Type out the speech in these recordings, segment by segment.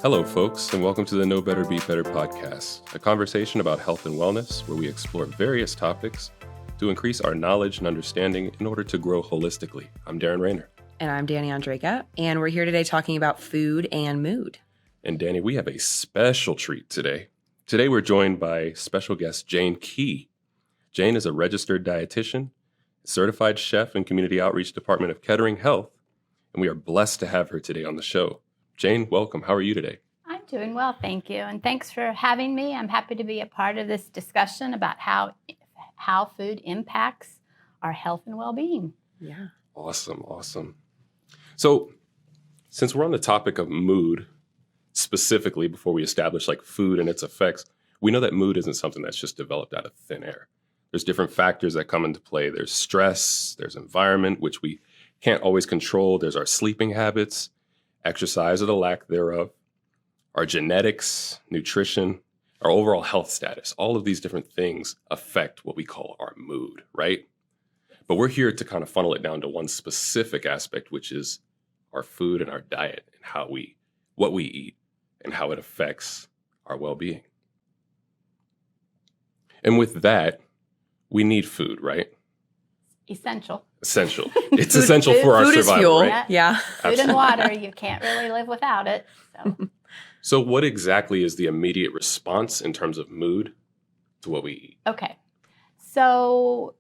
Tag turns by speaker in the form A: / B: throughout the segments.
A: Hello, folks, and welcome to the Know Better, Be Better podcast, a conversation about health and wellness where we explore various topics to increase our knowledge and understanding in order to grow holistically. I'm Daron Raynor.
B: And I'm Dani Ondreka, and we're here today talking about food and mood.
A: And Dani, we have a special treat today. Today we're joined by special guest Jane Key. Jane is a registered dietitian, certified chef in Community Outreach Department of Kettering Health, and we are blessed to have her today on the show. Jane, welcome. How are you today?
C: I'm doing well, thank you. And thanks for having me. I'm happy to be a part of this discussion about how food impacts our health and well-being.
B: Yeah.
A: Awesome. So, since we're on the topic of mood, specifically before we establish like food and its effects, we know that mood isn't something that's just developed out of thin air. There's different factors that come into play. There's stress, there's environment, which we can't always control. There's our sleeping habits, exercise or the lack thereof, our genetics, nutrition, our overall health status. All of these different things affect what we call our mood, right? But we're here to kind of funnel it down to one specific aspect, which is our food and our diet and what we eat and how it affects our well-being. And with that, we need food, right?
C: Essential.
A: It's essential for our
B: food
A: survival,
B: is fuel.
A: right?
B: Yeah.
C: Food and water, you can't really live without it.
A: So what exactly is the immediate response in terms of mood to what we eat?
C: Okay, so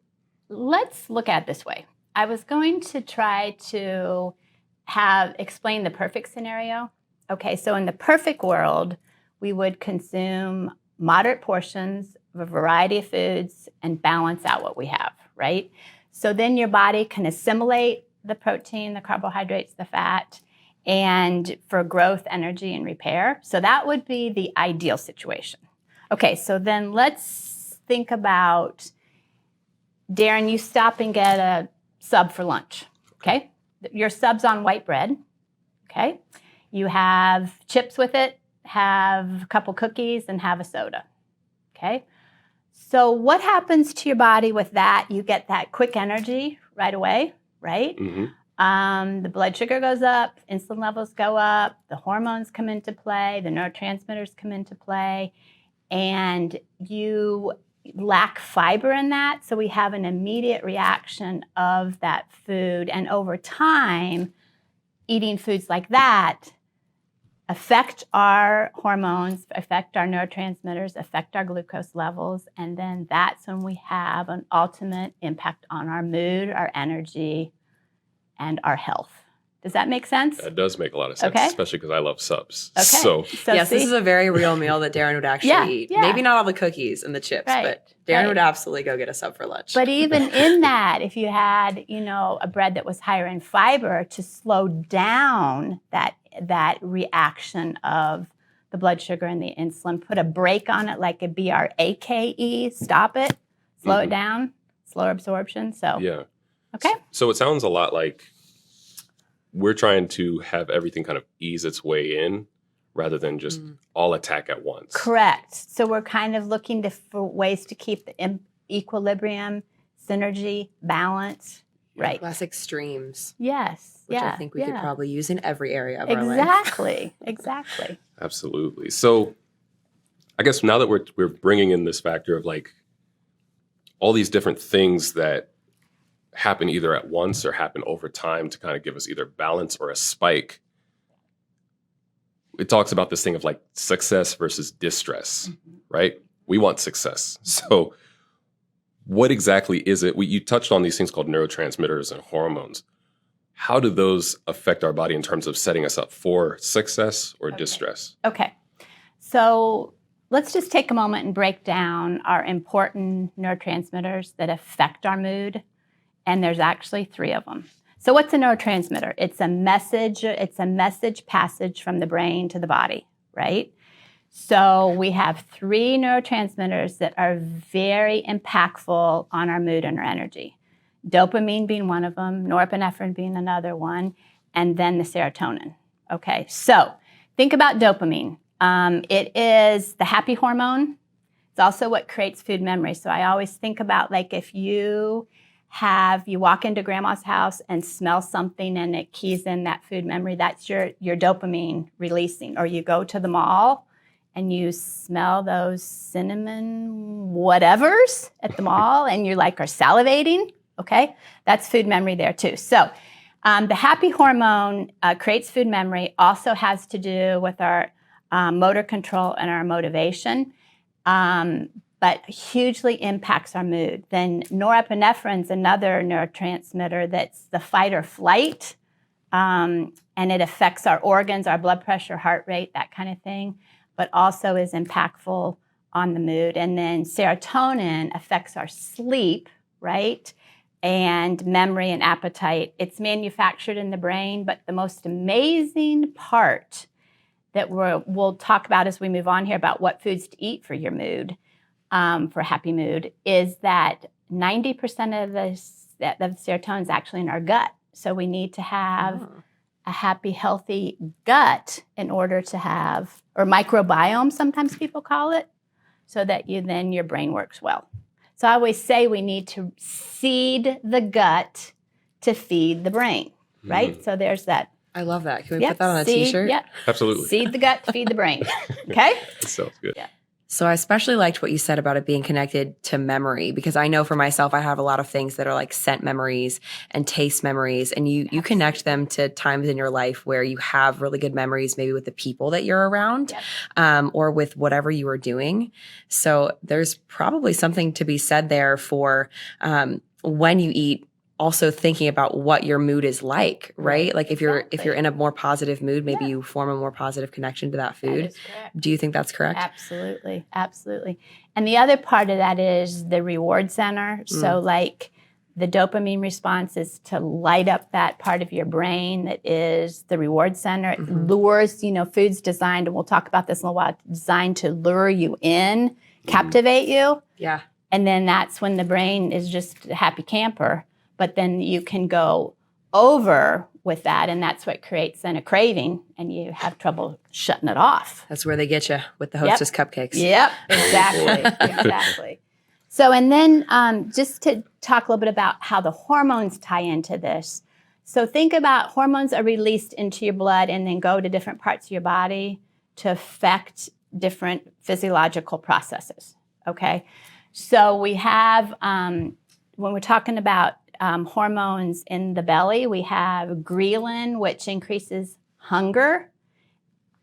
C: let's look at it this way. I was going to try to explain the perfect scenario. Okay, so in the perfect world, we would consume moderate portions of a variety of foods and balance out what we have, right? So then your body can assimilate the protein, the carbohydrates, the fat, and for growth, energy, and repair. So that would be the ideal situation. Okay, so then let's think about, Daron, you stop and get a sub for lunch, okay? Your sub's on white bread, okay? You have chips with it, have a couple cookies, and have a soda, okay? So what happens to your body with that? You get that quick energy right away, right?
A: Mm-hmm.
C: The blood sugar goes up, insulin levels go up, the hormones come into play, the neurotransmitters come into play, and you lack fiber in that. So we have an immediate reaction of that food. And over time, eating foods like that affect our hormones, affect our neurotransmitters, affect our glucose levels, and then that's when we have an ultimate impact on our mood, our energy, and our health. Does that make sense?
A: That does make a lot of sense,
C: Okay.
A: Especially because I love subs.
C: Okay.
A: So
B: Yes,
C: see?
B: this is a very real meal that Daron would actually eat.
C: Yeah.
B: Maybe not all the cookies and the chips,
C: Right,
B: but Daron
C: right.
B: would absolutely go get a sub for lunch.
C: But even in that, if you had, a bread that was higher in fiber to slow down that reaction of the blood sugar and the insulin, put a brake on it like a BRAKE, stop it, slow it down, slower absorption. So,
A: yeah.
C: okay.
A: So it sounds a lot like we're trying to have everything kind of ease its way in rather than just all attack at once.
C: Correct. So we're kind of looking for ways to keep the equilibrium, synergy, balance. Right.
B: Less extremes,
C: Yes.
B: which I think we could probably use in every area of our life.
C: Exactly.
A: Absolutely. So I guess now that we're bringing in this factor of like all these different things that happen either at once or happen over time to kind of give us either balance or a spike, it talks about this thing of like success versus distress, right? We want success. So what exactly is it? You touched on these things called neurotransmitters and hormones. How do those affect our body in terms of setting us up for success or distress?
C: Okay. So let's just take a moment and break down our important neurotransmitters that affect our mood. And there's actually 3 of them. So what's a neurotransmitter? It's a message passage from the brain to the body, right? So we have 3 neurotransmitters that are very impactful on our mood and our energy. Dopamine being one of them, norepinephrine being another one, and then the serotonin. Okay, so think about dopamine. It is the happy hormone. It's also what creates food memory. So I always think about like if you you walk into grandma's house and smell something and it keys in that food memory, that's your dopamine releasing. Or you go to the mall and you smell those cinnamon whatevers at the mall and you like are salivating, okay? That's food memory there too. So the happy hormone creates food memory, also has to do with our motor control and our motivation, but hugely impacts our mood. Then norepinephrine's another neurotransmitter that's the fight or flight, and it affects our organs, our blood pressure, heart rate, that kind of thing, but also is impactful on the mood. And then serotonin affects our sleep, right? And memory and appetite. It's manufactured in the brain, but the most amazing part that we'll talk about as we move on here about what foods to eat for your mood, for happy mood, is that 90% of the serotonin is actually in our gut. So we need to have a happy, healthy gut in order to have, or microbiome, sometimes people call it, so that your brain works well. So I always say we need to seed the gut to feed the brain, right? So there's that.
B: I love that. Can we put that on a t-shirt?
C: Yeah,
A: Absolutely.
C: Seed the gut, feed the brain. Okay?
A: That sounds good.
C: Yeah.
B: So I especially liked what you said about it being connected to memory, because I know for myself, I have a lot of things that are like scent memories and taste memories, and you connect them to times in your life where you have really good memories, maybe with the people that you're around, or with whatever you are doing. So there's probably something to be said there for when you eat, also thinking about what your mood is like, right? Like if you're in a more positive mood, maybe you form a more positive connection to that food.
C: That is correct.
B: Do you think that's correct?
C: Absolutely. Absolutely. And the other part of that is the reward center. So like the dopamine response is to light up that part of your brain that is the reward center. It lures, food's designed, and we'll talk about this in a little while, designed to lure you in, captivate you.
B: Yeah.
C: And then that's when the brain is just a happy camper. But then you can go over with that, and that's what creates then a craving, and you have trouble shutting it off.
B: That's where they get you with the Hostess cupcakes.
C: Yep, exactly, exactly. So, and then just to talk a little bit about how the hormones tie into this. So think about hormones are released into your blood and then go to different parts of your body to affect different physiological processes, okay? So we have, when we're talking about hormones in the belly, we have ghrelin, which increases hunger,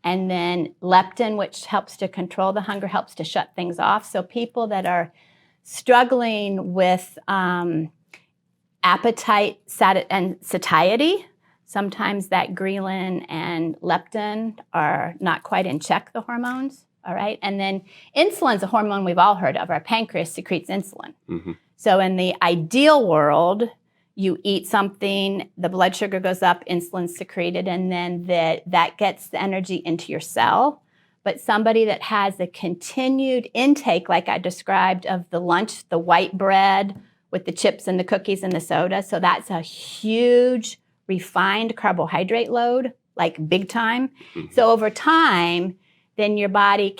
C: and then leptin, which helps to control the hunger, helps to shut things off. So people that are struggling with appetite and satiety, sometimes that ghrelin and leptin are not quite in check, the hormones, all right? And then insulin's a hormone we've all heard of. Our pancreas secretes insulin. So in the ideal world, you eat something, the blood sugar goes up, insulin's secreted, and then that gets the energy into your cell. But somebody that has a continued intake, like I described, of the lunch, the white bread with the chips and the cookies and the soda, so that's a huge refined carbohydrate load, like big time. So over time, then your body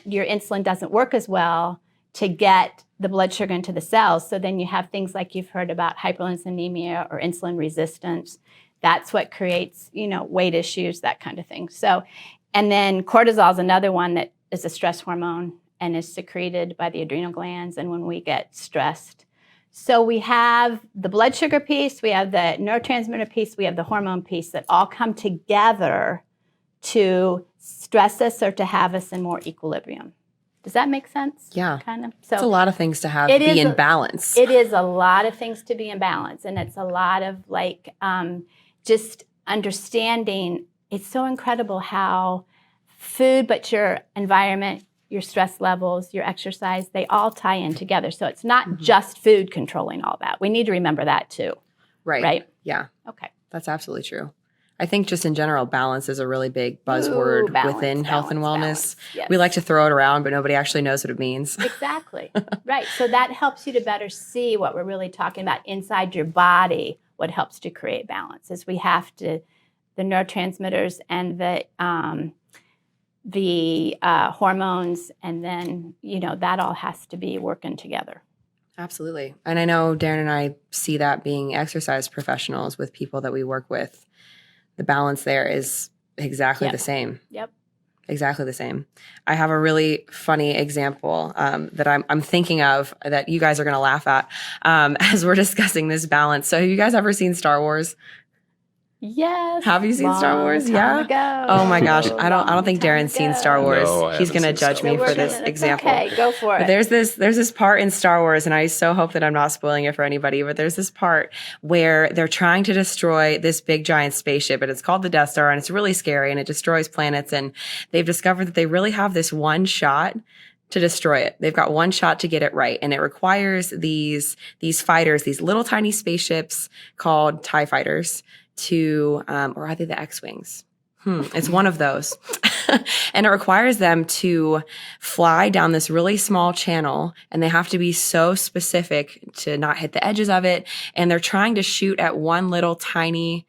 C: your insulin doesn't work as well to get the blood sugar into the cells. So then you have things like you've heard about hyperinsulinemia or insulin resistance. That's what creates, weight issues, that kind of thing. So, and then cortisol is another one that is a stress hormone and is secreted by the adrenal glands, and when we get stressed. So we have the blood sugar piece, we have the neurotransmitter piece, we have the hormone piece that all come together to stress us or to have us in more equilibrium. Does that make sense?
B: Yeah.
C: Kind of. So
B: it's a lot of things to have be in balance.
C: It is a lot of things to be in balance. And it's a lot of just understanding. It's so incredible how food, but your environment, your stress levels, your exercise, they all tie in together. So it's not just food controlling all that. We need to remember that too.
B: Right. Yeah.
C: Okay.
B: That's absolutely true. I think just in general, balance is a really big buzzword within health and wellness.
C: Yes.
B: We like to throw it around, but nobody actually knows what it means.
C: Exactly. Right. So that helps you to better see what we're really talking about inside your body. What helps to create balance is we have to, the neurotransmitters and the hormones, and then, that all has to be working together.
B: Absolutely. And I know Darren and I see that being exercise professionals with people that we work with. The balance there is exactly the same.
C: Yep.
B: Exactly the same. I have a really funny example that I'm thinking of that you guys are going to laugh at as we're discussing this balance. So have you guys ever seen Star Wars?
C: Yes.
B: Have you seen Star Wars?
C: Long
B: Yeah.
C: time ago.
B: Oh my gosh. I don't think Darren's seen Star Wars.
A: No, I
B: He's going to
A: haven't seen
B: judge
A: Star
B: me
A: Wars.
B: for this example.
C: Okay, go for
B: But
C: it.
B: there's this part in Star Wars, and I so hope that I'm not spoiling it for anybody, but there's this part where they're trying to destroy this big giant spaceship, and it's called the Death Star, and it's really scary, and it destroys planets, and they've discovered that they really have this one shot to destroy it. They've got one shot to get it right, and it requires these fighters, these little tiny spaceships called TIE fighters to, or are they the X-Wings? It's one of those. And it requires them to fly down this really small channel, and they have to be so specific to not hit the edges of it. And they're trying to shoot at one little tiny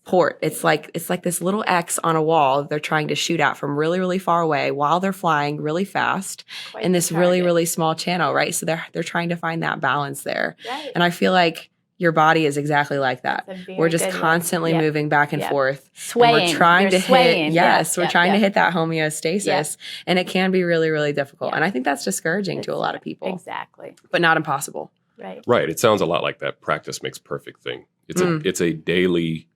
B: port. It's like this little X on a wall they're trying to shoot at from really, really far away while they're flying really fast
C: Quite
B: in
C: the
B: this really,
C: target.
B: really small channel, right? So they're trying to find that balance there.
C: Right.
B: And I feel like your body is exactly like that.
C: That's a very
B: We're just
C: good one.
B: constantly
C: Yep.
B: moving back and
C: Yep.
B: forth.
C: Swaying.
B: And we're trying
C: You're
B: to
C: swaying.
B: hit, yes,
C: Yeah,
B: we're
C: yeah,
B: trying to
C: yeah.
B: hit that homeostasis.
C: Yeah.
B: And it can be really, really difficult.
C: Yeah.
B: And I think that's discouraging to a lot of people,
C: Exactly.
B: but not impossible.
C: Right.
A: Right. It sounds a lot like that practice makes perfect thing. It's a daily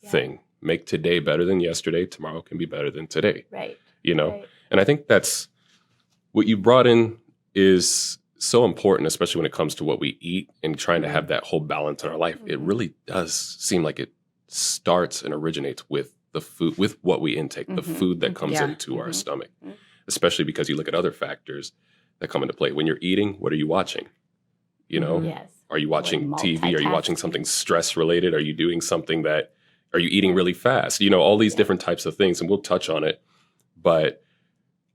C: Yeah.
A: thing. Make today better than yesterday. Tomorrow can be better than today.
C: Right.
A: You know?
C: Right.
A: And I think that's what you brought in is so important, especially when it comes to what we eat and trying to have that whole balance in our life. It really does seem like it starts and originates with the food, with what we intake, the food that comes
B: Yeah.
A: into our stomach,
C: Mhm.
A: especially because you look at other factors that come into play. When you're eating, what are you watching? You know,
C: Yes.
A: are you watching
C: Like
A: TV? Are you watching
C: multitasking.
A: something stress related? Are you doing something are you eating really fast? You know, all these different types of things, and we'll touch on it. But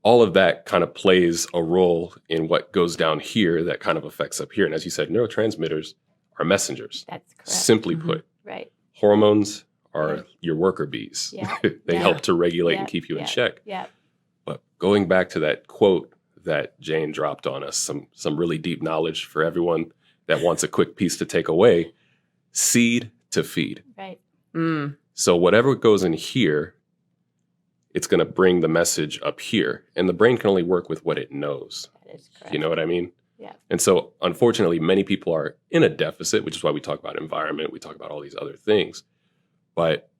A: all of that kind of plays a role in what goes down here that kind of affects up here. And as you said, neurotransmitters are messengers.
C: That's correct.
A: Simply put,
C: Right.
A: hormones are
C: Yeah.
A: your worker bees.
C: Yeah.
A: They
C: Yeah.
A: help to regulate and
C: Yeah.
A: keep you in
C: Yeah.
A: check.
C: Yeah.
A: But going back to that quote that Jane dropped on us, some really deep knowledge for everyone that wants a quick piece to take away. Seed to feed.
C: Right.
A: So whatever goes in here, it's going to bring the message up here. And the brain can only work with what it knows.
C: That is correct.
A: You know what I mean?
C: Yeah.
A: And so unfortunately, many people are in a deficit, which is why we talk about environment. We talk about all these other things. But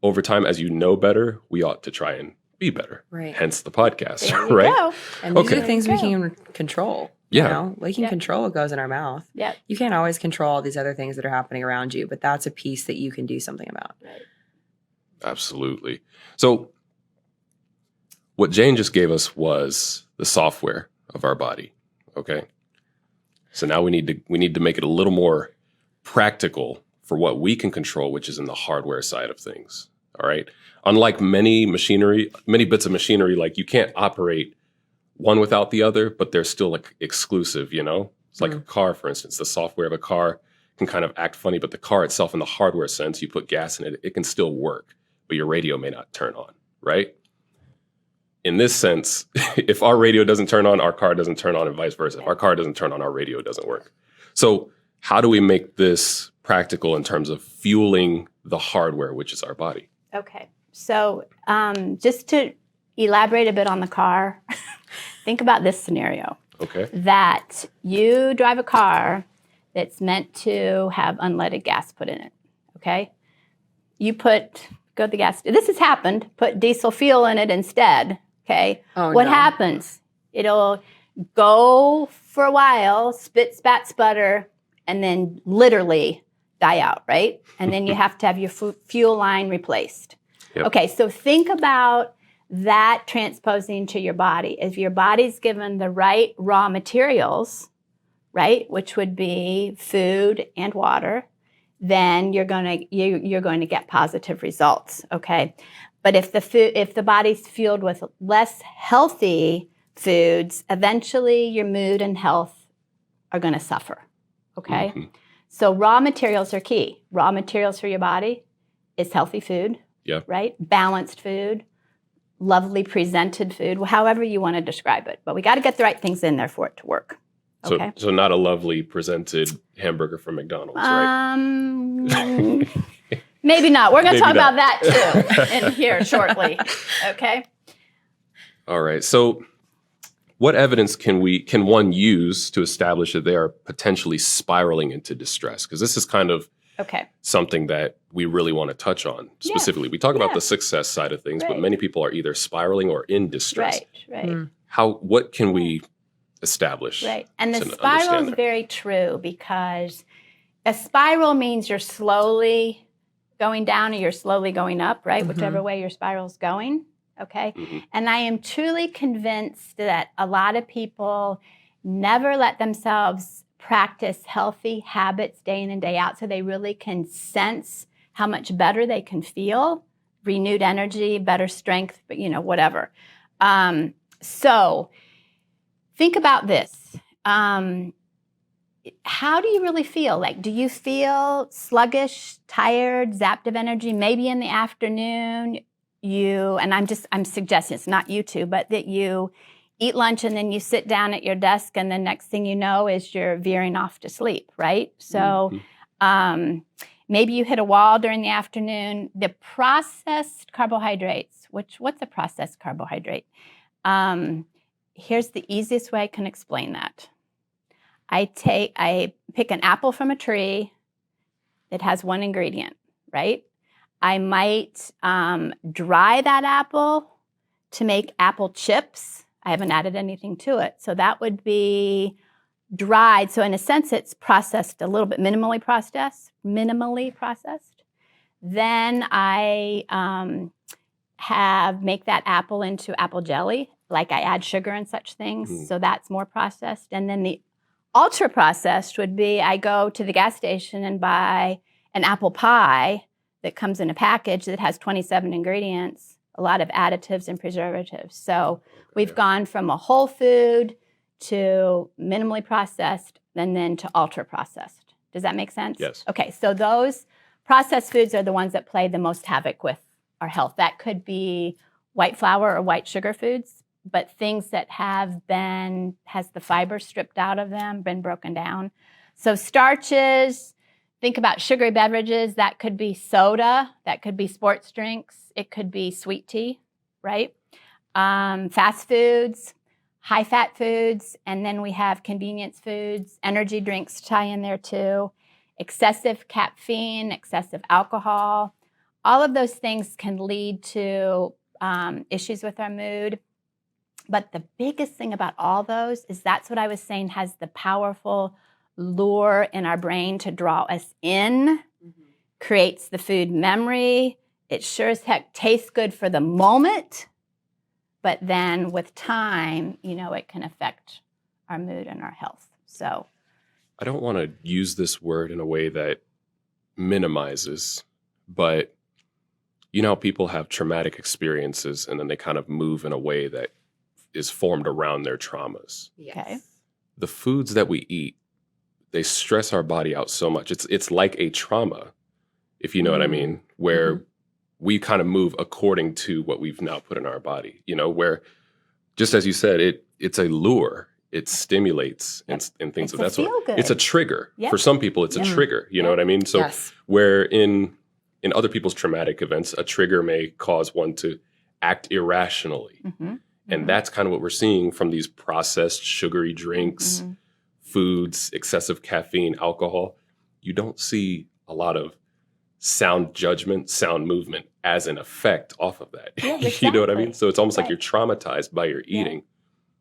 A: over time, as you know better, we ought to try and be better.
B: Right.
A: Hence the podcast,
C: There you
A: right?
C: go.
B: And these
A: Okay.
B: are things we
C: There you
B: can control.
A: Yeah.
B: You know? We can
C: Yeah.
B: control what goes in our mouth.
C: Yeah.
B: You can't always control all these other things that are happening around you, but that's a piece that you can do something about.
C: Right.
A: Absolutely. So what Jane just gave us was the software of our body. Okay. So now we need to make it a little more practical for what we can control, which is in the hardware side of things. All right. Unlike many bits of machinery, like you can't operate one without the other, but they're still like exclusive, you know? It's like a car, for instance. The software of a car can kind of act funny, but the car itself in the hardware sense, you put gas in it, it can still work, but your radio may not turn on, right? In this sense, if our radio doesn't turn on, our car doesn't turn on, and vice versa. If our car doesn't turn on, our radio doesn't work. So how do we make this practical in terms of fueling the hardware, which is our body?
C: Okay. So just to elaborate a bit on the car, think about this scenario.
A: Okay.
C: That you drive a car that's meant to have unleaded gas put in it. Okay. You go to the gas. This has happened. Put diesel fuel in it instead. Okay.
B: Oh,
C: What
B: no.
C: happens? It'll go for a while, spit, spat, sputter, and then literally die out, right? And then you have to have your fuel line replaced.
A: Yep.
C: Okay, so think about that transposing to your body. If your body's given the right raw materials, right, which would be food and water, then you're going to get positive results. Okay, but if the body's fueled with less healthy foods, eventually your mood and health are going to suffer. Okay, so raw materials are key. Raw materials for your body is healthy food.
A: Yeah.
C: Right, balanced food, lovely presented food, however you want to describe it. But we got to get the right things in there for it to work. Okay.
A: So not a lovely presented hamburger from McDonald's, right?
C: Maybe not. We're going to
A: Maybe
C: talk
A: not.
C: about that too in here shortly. Okay.
A: All right. So what evidence can one use to establish that they are potentially spiraling into distress? Because this is kind of something that we really want to touch on specifically. We talk about the success side of things, but many people are either spiraling or in distress.
C: Right.
A: What can we establish?
C: Right. And the
A: to
C: spiral is
A: understand that?
C: very true, because a spiral means you're slowly going down or you're slowly going up, right? Whichever way your spiral's going. Okay. And I am truly convinced that a lot of people never let themselves practice healthy habits day in and day out, so they really can sense how much better they can feel, renewed energy, better strength, but whatever. So think about this. How do you really feel? Like, do you feel sluggish, tired, zapped of energy? Maybe in the afternoon, I'm suggesting, it's not you two, but that you eat lunch and then you sit down at your desk, and the next thing you know is you're veering off to sleep, right? So maybe you hit a wall during the afternoon. The processed carbohydrates, what's a processed carbohydrate? Here's the easiest way I can explain that. I pick an apple from a tree that has one ingredient, right? I might dry that apple to make apple chips. I haven't added anything to it. So that would be dried. So in a sense, it's processed a little bit, minimally processed. Then I make that apple into apple jelly. Like, I add sugar and such things. So that's more processed. And then the ultra processed would be, I go to the gas station and buy an apple pie that comes in a package that has 27 ingredients, a lot of additives and preservatives. So we've gone from a whole food to minimally processed and then to ultra processed. Does that make sense?
A: Yes.
C: Okay, so those processed foods are the ones that play the most havoc with our health. That could be white flour or white sugar foods, but things that has the fiber stripped out of them, been broken down. So starches, think about sugary beverages. That could be soda. That could be sports drinks. It could be sweet tea, right? Fast foods, high-fat foods, and then we have convenience foods. Energy drinks tie in there too. Excessive caffeine, excessive alcohol. All of those things can lead to issues with our mood. But the biggest thing about all those is that's what I was saying has the powerful lure in our brain to draw us in, creates the food memory. It sure as heck tastes good for the moment, but then with time, it can affect our mood and our health. So
A: I don't want to use this word in a way that minimizes, but how people have traumatic experiences and then they kind of move in a way that is formed around their traumas.
B: Yes.
C: Okay.
A: The foods that we eat, they stress our body out so much. It's like a trauma, if you know what I mean, where we kind of move according to what we've now put in our body, where, just as you said, it's a lure. It stimulates and things of that sort. It's a trigger.
C: Yep.
A: For some people, it's a trigger. You know what I mean? So where in other people's traumatic events, a trigger may cause one to act irrationally. And that's kind of what we're seeing from these processed sugary drinks, foods, excessive caffeine, alcohol. You don't see a lot of sound judgment, sound movement as an effect off of that.
C: Yeah,
A: You know what I mean?
C: exactly.
A: So it's almost like you're traumatized by your eating.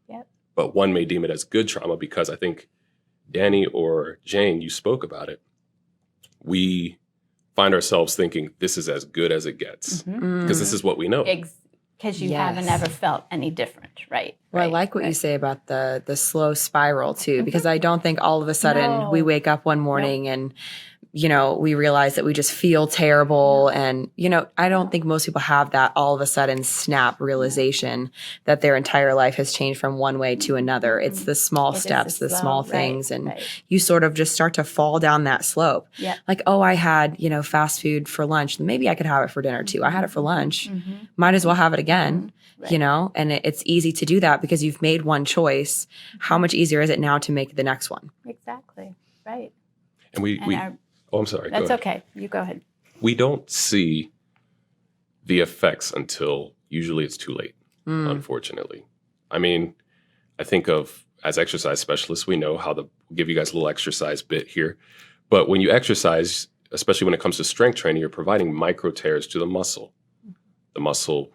C: Yep.
A: But one may deem it as good trauma because I think Dani or Jane, you spoke about it. We find ourselves thinking this is as good as it gets because this is what we know.
C: Because you haven't ever felt any different, right?
B: Well, I like what you say about the slow spiral too, because I don't think all of a sudden we wake up one morning and we realize that we just feel terrible. And, I don't think most people have that all of a sudden snap realization that their entire life has changed from one way to another. It's the small steps, the small things. And you sort of just start to fall down that slope.
C: Yeah.
B: Like, oh, I had, fast food for lunch. Maybe I could have it for dinner too. I had it for lunch. Might as well have it again, and it's easy to do that because you've made one choice. How much easier is it now to make the next one?
C: Exactly. Right.
A: And oh, I'm sorry.
C: That's okay. You go ahead.
A: We don't see the effects until usually it's too late, unfortunately. I mean, I think of as exercise specialists, we know we'll give you guys a little exercise bit here. But when you exercise, especially when it comes to strength training, you're providing micro tears to the muscle. The muscle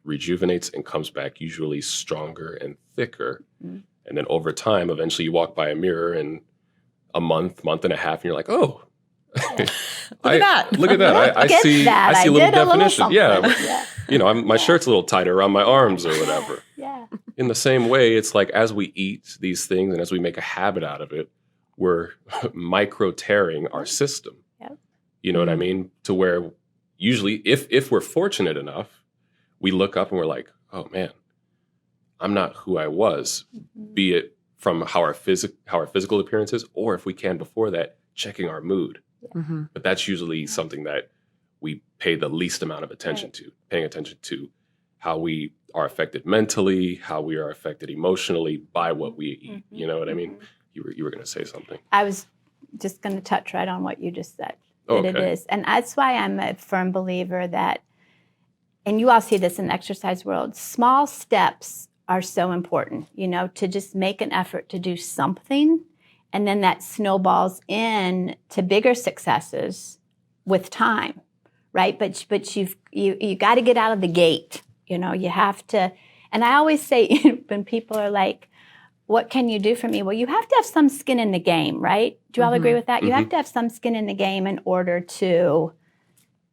A: rejuvenates and comes back usually stronger and thicker. And then over time, eventually you walk by a mirror and a month and a half, and you're like, oh,
B: Look at
A: that. I see a little definition. My shirt's a little tighter around my arms or whatever.
C: Yeah.
A: In the same way, it's like as we eat these things and as we make a habit out of it, we're micro tearing our system.
C: Yep.
A: You know what I mean? To where usually if we're fortunate enough, we look up and we're like, oh man, I'm not who I was, be it from how our physical appearance is, or if we can before that, checking our mood. But that's usually something that we pay the least amount of attention to, paying attention to how we are affected mentally, how we are affected emotionally by what we eat. You know what I mean? You were going to say something.
C: I was just going to touch right on what you just said. That it is. And that's why I'm a firm believer that, and you all see this in the exercise world, small steps are so important, to just make an effort to do something. And then that snowballs in to bigger successes with time, right? But you got to get out of the gate. You have to. And I always say when people are like, "What can you do for me?" Well, you have to have some skin in the game, right? Do you all agree with that? You have to have some skin in the game in order to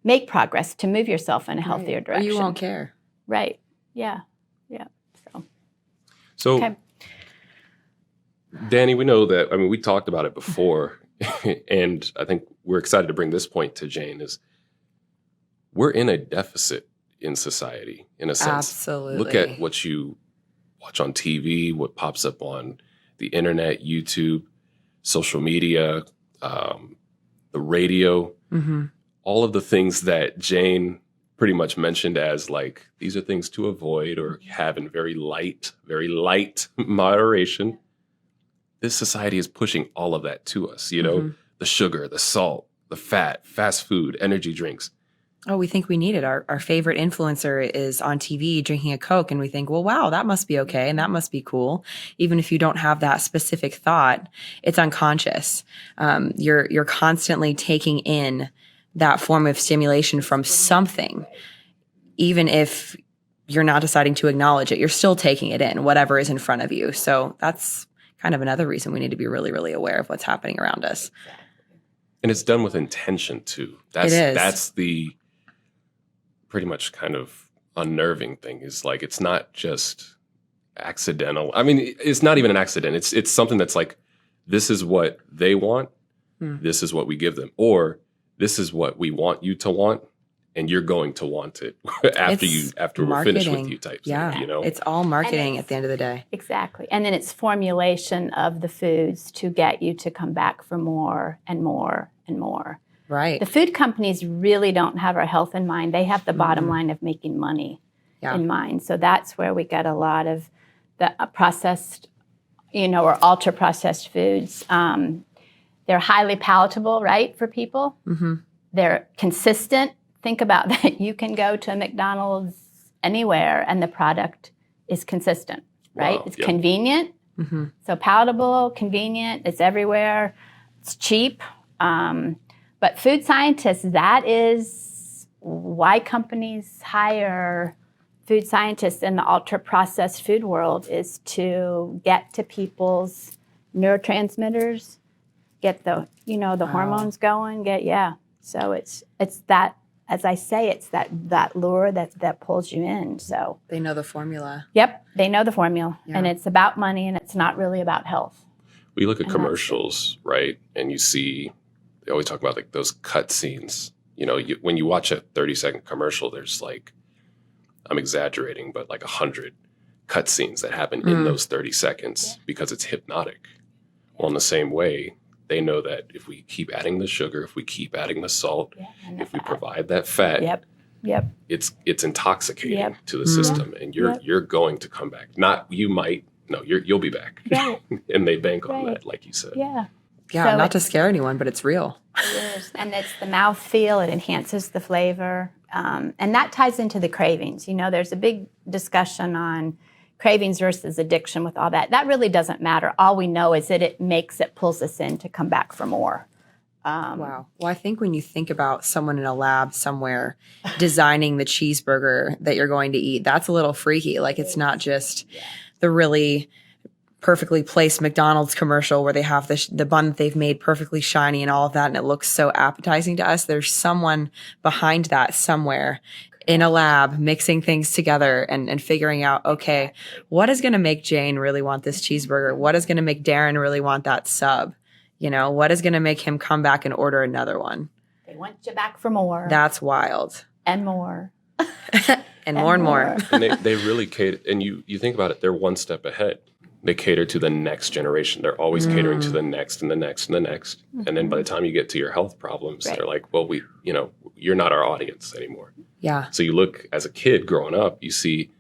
C: make progress, to move yourself in a healthier direction.
B: Or you won't care,
C: right? Yeah.
A: So.
C: Okay.
A: Dani, we know that, we talked about it before, and I think we're excited to bring this point to Jane, is we're in a deficit in society, in a sense.
B: Absolutely.
A: Look at what you watch on TV, what pops up on the internet, YouTube, social media, the radio, all of the things that Jane pretty much mentioned as like, these are things to avoid or have in very light moderation. This society is pushing all of that to us, the sugar, the salt, the fat, fast food, energy drinks.
B: Oh, we think we need it. Our favorite influencer is on TV drinking a Coke, and we think, well, wow, that must be okay, and that must be cool. Even if you don't have that specific thought, it's unconscious. You're constantly taking in that form of stimulation from something, even if you're not deciding to acknowledge it. You're still taking it in, whatever is in front of you. So that's kind of another reason we need to be really, really aware of what's happening around us.
A: And it's done with intention too. That's the pretty much kind of unnerving thing, is like, it's not just accidental. It's not even an accident. It's something that's like, this is what they want. This is what we give them. Or this is what we want you to want, and you're going to want it after we're finished with you type thing.
B: It's all marketing at the end of the day.
C: Exactly. And then it's formulation of the foods to get you to come back for more and more and more.
B: Right.
C: The food companies really don't have our health in mind. They have the bottom line of making money in mind. So that's where we get a lot of the processed, or ultra processed foods. They're highly palatable, right, for people. They're consistent. Think about that. You can go to a McDonald's anywhere and the product is consistent, right?
A: Wow,
C: it's convenient. So palatable, convenient. It's everywhere. It's cheap. But food scientists, that is why companies hire food scientists in the ultra-processed food world, is to get to people's neurotransmitters, get the hormones going, So it's that, as I say, it's that lure that pulls you in. So
B: they know the formula.
C: Yep, they know the formula, and it's about money, and it's not really about health.
A: We look at commercials, right? And you see they always talk about like those cut scenes. You know, when you watch a 30-second commercial, there's like, I'm exaggerating, but like 100 cut scenes that happen in those 30 seconds because it's hypnotic. Well, in the same way, they know that if we keep adding the sugar, if we keep adding the salt, if we provide that fat, it's intoxicating to the system, and you're going to come back. Not you might, no, you'll be back. Right. And they bank on that, like you said.
B: Yeah, so not to scare anyone, but it's real.
C: It is. And it's the mouthfeel, it enhances the flavor. And that ties into the cravings. You know, there's a big discussion on cravings versus addiction with all that. That really doesn't matter. All we know is that it pulls us in to come back for more.
B: Wow. Well, I think when you think about someone in a lab somewhere designing the cheeseburger that you're going to eat, that's a little freaky. Like, it's not just the really perfectly placed McDonald's commercial where they have the bun that they've made perfectly shiny and all of that, and it looks so appetizing to us. There's someone behind that somewhere in a lab mixing things together and figuring out, okay, what is going to make Jane really want this cheeseburger? What is going to make Daron really want that sub? You know, what is going to make him come back and order another one?
C: They want you back for more.
B: That's wild.
C: And more.
B: and more and more.
A: And they really cater, and you think about it, they're one step ahead. They cater to the next generation. They're always catering to the next and the next and the next. And then by the time you get to your health problems, they're like, well, you're not our audience anymore.
B: Yeah.
A: So you look, as a kid growing up, you see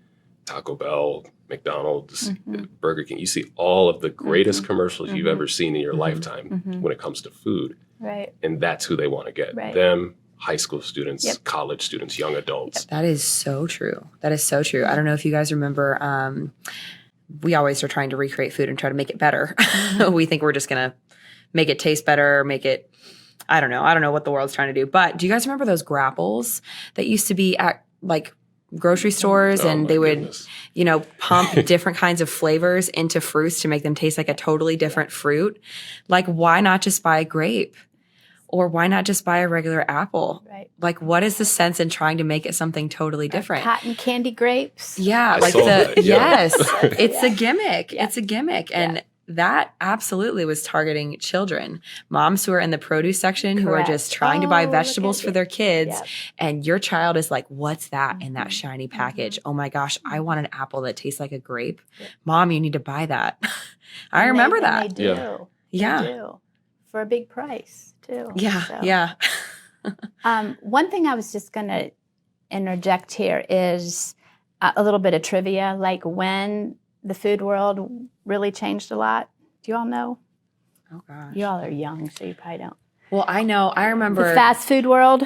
A: Taco Bell, McDonald's, Burger King. You see all of the greatest commercials you've ever seen in your lifetime when it comes to food.
C: Right.
A: And that's who they want to get.
C: Right.
A: Them, high school students, college students, young adults.
B: That is so true. That is so true. I don't know if you guys remember, we always are trying to recreate food and try to make it better. We think we're just going to make it taste better, make it, I don't know what the world's trying to do. But do you guys remember those grapples that used to be at like grocery stores, and they would, pump different kinds of flavors into fruits to make them taste like a totally different fruit? Like, why not just buy a grape? Or why not just buy a regular apple? Right. Like, what is the sense in trying to make it something totally different?
C: Cotton candy grapes.
B: Yeah. Yes. It's a gimmick. Yeah. It's a gimmick. And that absolutely was targeting children. Moms who are in the produce section who are just trying to buy vegetables for their kids. Yep. And your child is like, what's that in that shiny package? Oh my gosh, I want an apple that tastes like a grape. Yep. Mom, you need to buy that. I remember that.
C: They do.
B: Yeah.
C: They do. For a big price, too.
B: Yeah.
C: So.
B: Yeah.
C: One thing I was just going to interject here is a little bit of trivia, like when the food world really changed a lot. Do you all know?
B: Oh, gosh.
C: You all are young, so you probably don't.
B: Well, I know. I remember.
C: The fast food world.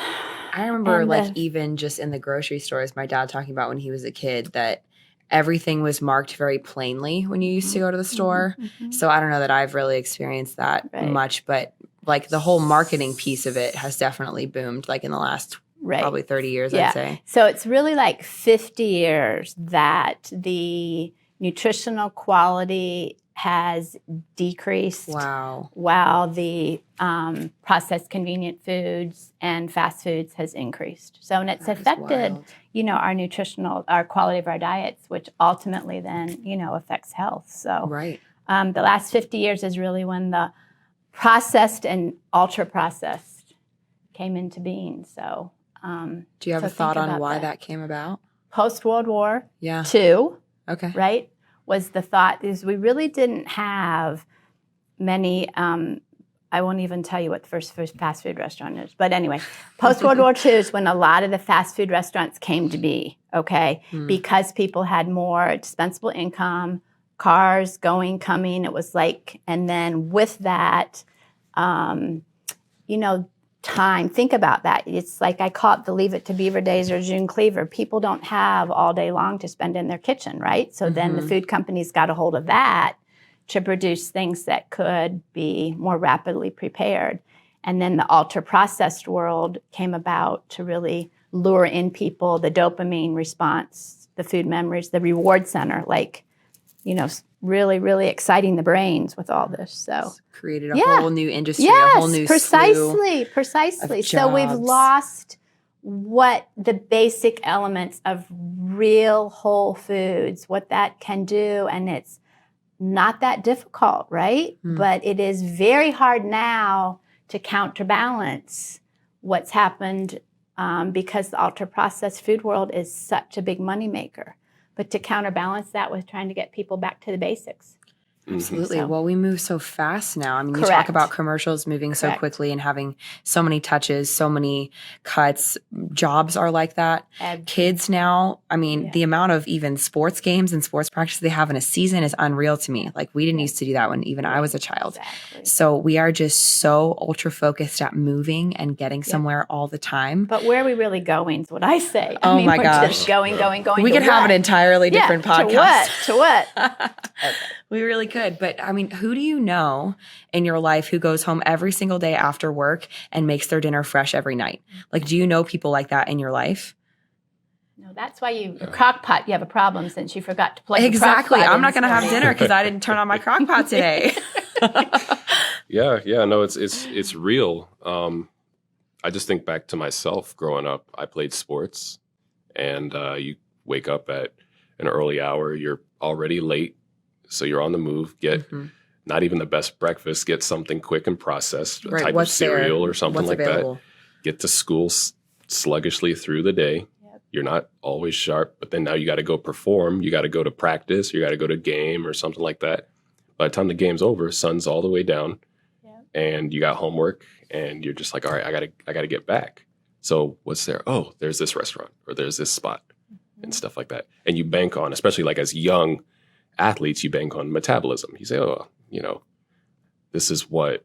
B: I remember, even just in the grocery stores, my dad talking about when he was a kid that everything was marked very plainly when you used to go to the store. So I don't know that I've really experienced that much, but like the whole marketing piece of it has definitely boomed like in the last probably 30 years, I'd say.
C: So it's really like 50 years that the nutritional quality has decreased.
B: Wow.
C: While the processed convenient foods and fast foods has increased. So, and it's affected, our quality of our diets, which ultimately then, affects health. So the last 50 years is really when the processed and ultra processed came into being. So,
B: do you have a thought on why that came about?
C: Post-World War II.
B: Okay.
C: Right? Was the thought is we really didn't have many, I won't even tell you what the first fast food restaurant is. But anyway, post-World War II is when a lot of the fast food restaurants came to be, because people had more dispensable income, cars going, coming. It was like, and then with that, time. Think about that. It's like I call it the Leave It to Beaver days or June Cleaver. People don't have all day long to spend in their kitchen, right? So then the food companies got a hold of that to produce things that could be more rapidly prepared. And then the ultra-processed world came about to really lure in people, the dopamine response, the food memories, the reward center, really, really exciting the brains with all this. So
B: created a whole new industry, a whole new
C: precisely.
B: So
C: we've lost what the basic elements of real whole foods, what that can do, and it's not that difficult, right? But it is very hard now to counterbalance what's happened because the ultra-processed food world is such a big moneymaker. But to counterbalance that with trying to get people back to the basics.
B: Absolutely.
C: So-
B: Well, we move so fast now. I mean, you
C: Correct.
B: talk about commercials moving so
C: Correct.
B: quickly and having so many touches, so many cuts. Jobs are like that. Kids now, I mean,
C: Yeah.
B: the amount of even sports games and sports practice they have in a season is unreal to me. Like, we didn't used to do that when even I was a child.
C: Exactly.
B: So we are just so ultra focused at moving and getting somewhere all the time.
C: But where are we really going is what I say.
B: Oh my
C: we're
B: gosh.
C: just going.
B: We
C: to
B: could have
C: what?
B: an entirely different podcast.
C: To what?
B: We really could. But I mean, who do you know in your life who goes home every single day after work and makes their dinner fresh every night? Like, do you know people like that in your life?
C: No, that's why the crock pot, you have a problem since you forgot to plug
B: Exactly.
C: the crock pot
B: I'm
C: in
B: not going to have
C: this morning.
B: dinner because I didn't turn on my crock pot today.
A: Yeah, no, it's real. I just think back to myself growing up. I played sports, and you wake up at an early hour. You're already late, so you're on the move. Get not even the best breakfast. Get something quick and processed, a
B: Right,
A: type of
B: what's there?
A: cereal or something
B: What's
A: like
B: available?
A: that. Get to school sluggishly through the day.
C: Yep.
A: You're not always sharp, but then now you got to go perform. You got to go to practice. You got to go to game or something like that. By the time the game's over, sun's all the way down, and you got homework, and you're just like, all right, I gotta get back. So what's there? Oh, there's this restaurant or there's this spot and stuff like that. And you bank on, especially like as young athletes, you bank on metabolism. You say, oh, this is what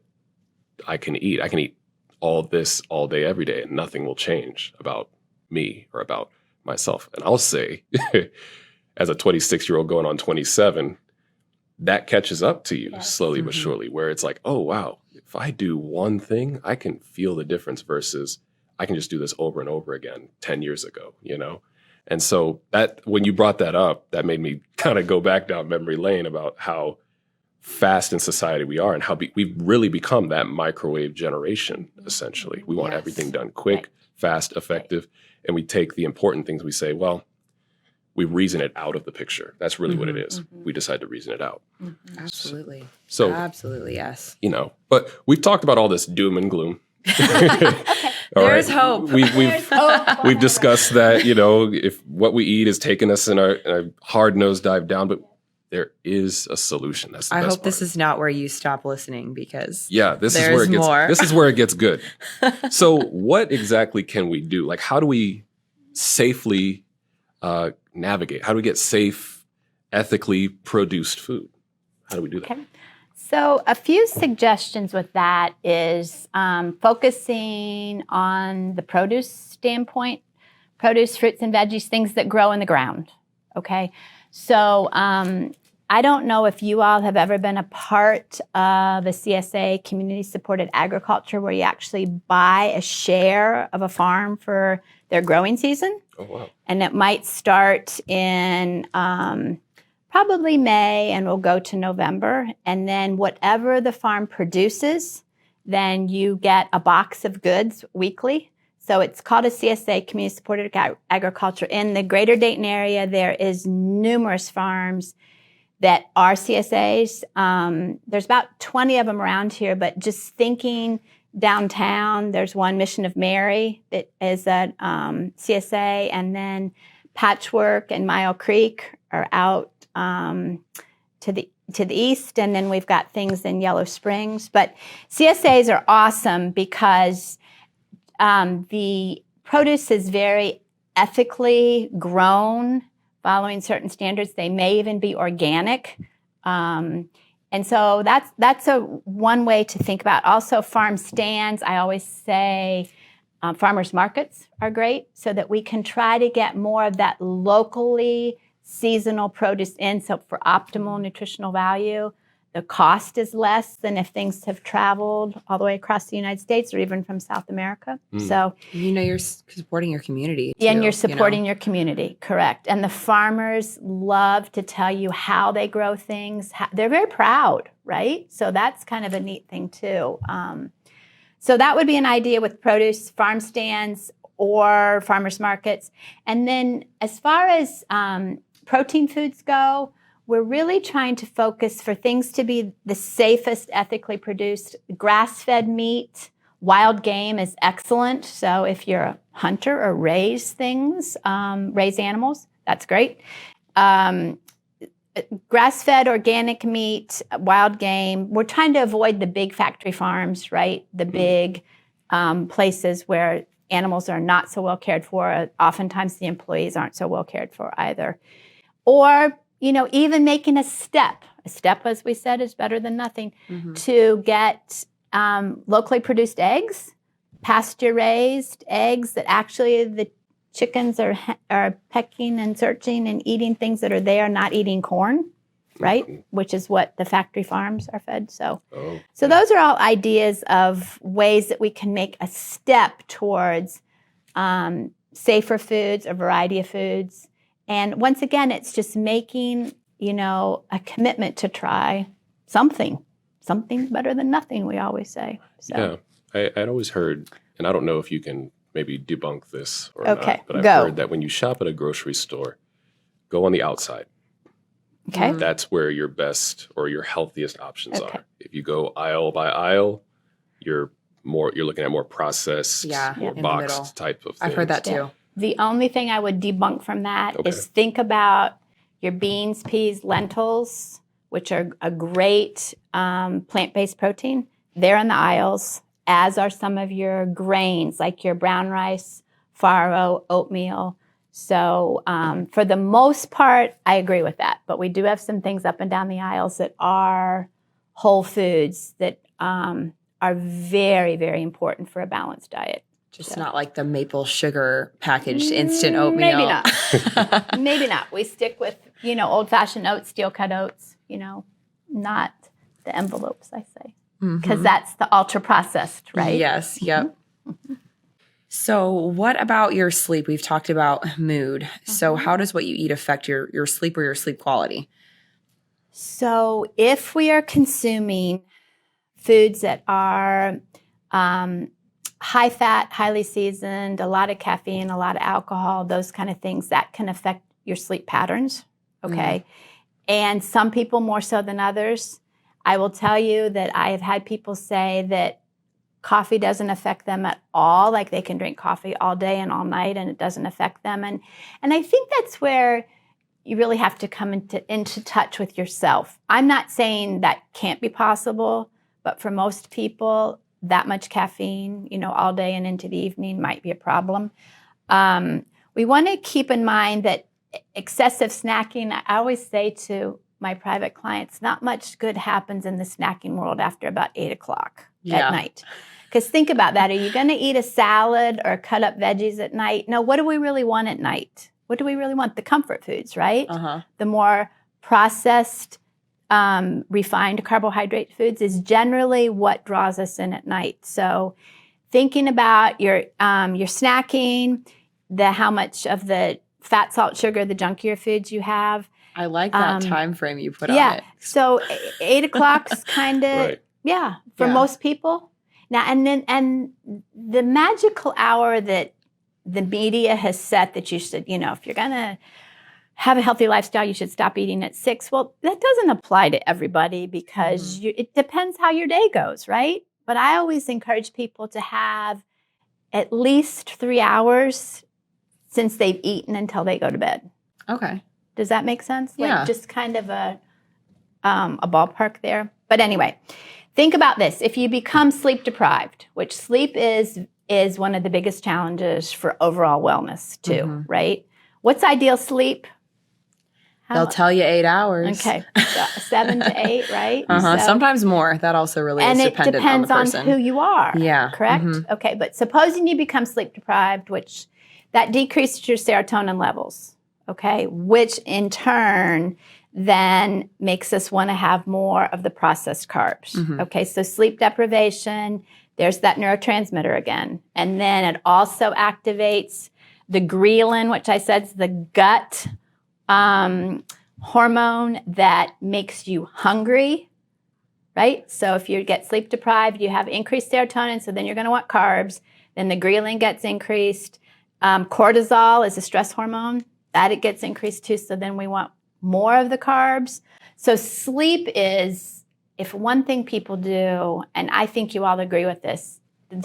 A: I can eat. I can eat all this all day, every day, and nothing will change about me or about myself. And I'll say, as a 26-year-old going on 27, that catches up to you slowly but surely, where it's like, oh, wow, if I do one thing, I can feel the difference versus I can just do this over and over again 10 years ago, And so that when you brought that up, that made me kind of go back down memory lane about how fast in society we are and how we've really become that microwave generation, essentially. We want everything done quick, fast, effective, and we take the important things we say, well, we reason it out of the picture. That's really what it is. We decide to reason it out.
B: Absolutely.
A: So,
B: absolutely, yes.
A: But we've talked about all this doom and gloom. All
B: There's
A: right.
B: hope.
A: We've discussed that, if what we eat is taking us in a hard nosedive down, but there is a solution. That's the
B: I
A: best
B: hope this
A: part.
B: is not where you stop listening because
A: this is
B: there's
A: where it gets
B: more.
A: This is where it gets good. So what exactly can we do? Like, how do we safely navigate? How do we get safe, ethically produced food? How do we do that?
C: Okay. So a few suggestions with that is focusing on the produce standpoint, produce, fruits and veggies, things that grow in the ground, okay? So I don't know if you all have ever been a part of a CSA, community-supported agriculture, where you actually buy a share of a farm for their growing season.
A: Oh, wow.
C: And it might start in probably May and will go to November. And then whatever the farm produces, then you get a box of goods weekly. So it's called a CSA, Community Supported Agriculture. In the greater Dayton area, there is numerous farms that are CSAs. There's about 20 of them around here, but just thinking downtown, there's one, Mission of Mary, that is a CSA, and then Patchwork and Mile Creek are out to the east, and then we've got things in Yellow Springs. But CSAs are awesome because the produce is very ethically grown, following certain standards. They may even be organic. And so that's a one way to think about. Also, farm stands. I always say farmers markets are great so that we can try to get more of that locally seasonal produce in. So for optimal nutritional value, the cost is less than if things have traveled all the way across the United States or even from South America. So
B: you're supporting your community.
C: and
B: too,
C: you're supporting your community, correct. And the farmers love to tell you how they grow things. They're very proud, right? So that's kind of a neat thing too. So that would be an idea with produce, farm stands, or farmers markets. And then as far as protein foods go, we're really trying to focus for things to be the safest ethically produced grass-fed meat Wild game is excellent. So if you're a hunter or raise things, raise animals, that's great. Grass-fed organic meat, wild game. We're trying to avoid the big factory farms, right? The big places where animals are not so well cared for. Oftentimes the employees aren't so well cared for either. Or, even making a step. A step, as we said, is better than nothing. To get locally produced eggs, pasture-raised eggs that actually the chickens are pecking and searching and eating things that are there, not eating corn, right? Which is what the factory farms are fed. So those are all ideas of ways that we can make a step towards safer foods, a variety of foods. And once again, it's just making, a commitment to try something better than nothing, we always say. So.
A: Yeah, I'd always heard, and I don't know if you can maybe debunk this or
C: Okay,
A: not, but I've
C: go.
A: heard that when you shop at a grocery store, go on the outside.
C: Okay.
A: That's where your best or your healthiest options
C: Okay.
A: are. If you go aisle by aisle, you're looking at more processed, more
B: in the middle.
A: boxed type of things.
B: I've heard that too.
C: The only thing I would debunk from that
A: Okay.
C: is think about your beans, peas, lentils, which are a great plant-based protein. They're in the aisles, as are some of your grains, like your brown rice, farro, oatmeal. So for the most part, I agree with that. But we do have some things up and down the aisles that are whole foods that are very, very important for a balanced diet.
B: Just not like the maple sugar packaged instant oatmeal.
C: Maybe not. Maybe not. We stick with, old-fashioned oats, steel-cut oats, not the envelopes, I say. Because that's the ultra-processed, right?
B: Yes, yep. So what about your sleep? We've talked about mood. So how does what you eat affect your sleep or your sleep quality?
C: So if we are consuming foods that are high fat, highly seasoned, a lot of caffeine, a lot of alcohol, those kind of things, that can affect your sleep patterns, okay? And some people more so than others. I will tell you that I have had people say that coffee doesn't affect them at all, like they can drink coffee all day and all night and it doesn't affect them. And I think that's where you really have to come into touch with yourself. I'm not saying that can't be possible, but for most people, that much caffeine, all day and into the evening might be a problem. We want to keep in mind that excessive snacking, I always say to my private clients, not much good happens in the snacking world after about 8 o'clock at night. Because think about that. Are you going to eat a salad or cut up veggies at night? No, what do we really want at night? What do we really want? The comfort foods, right? The more processed, refined carbohydrate foods is generally what draws us in at night. So thinking about your snacking, how much of the fat, salt, sugar, the junkier foods you have.
B: I like that time frame you put on it.
C: So 8 o'clock's kind of,
A: Right.
C: For most people. Now, and the magical hour that the media has set that you should, if you're going to have a healthy lifestyle, you should stop eating at 6. Well, that doesn't apply to everybody because it depends how your day goes, right? But I always encourage people to have at least 3 hours since they've eaten until they go to bed.
B: Okay.
C: Does that make sense?
B: Yeah.
C: Like just kind of a ballpark there. But anyway, think about this. If you become sleep deprived, which sleep is one of the biggest challenges for overall wellness too, right? What's ideal sleep?
B: They'll tell you 8 hours.
C: Okay, 7 to 8, right?
B: Sometimes more. That also really is dependent on the person.
C: And it depends on who you are.
B: Yeah.
C: Correct? Okay, but supposing you become sleep deprived, which that decreases your serotonin levels, okay, which in turn then makes us want to have more of the processed carbs. Okay, so sleep deprivation, there's that neurotransmitter again. And then it also activates the ghrelin, which I said is the gut hormone that makes you hungry, right? So if you get sleep deprived, you have increased serotonin, so then you're going to want carbs. Then the ghrelin gets increased. Cortisol is a stress hormone. That it gets increased too, so then we want more of the carbs. So sleep is, if one thing people do, and I think you all agree with this,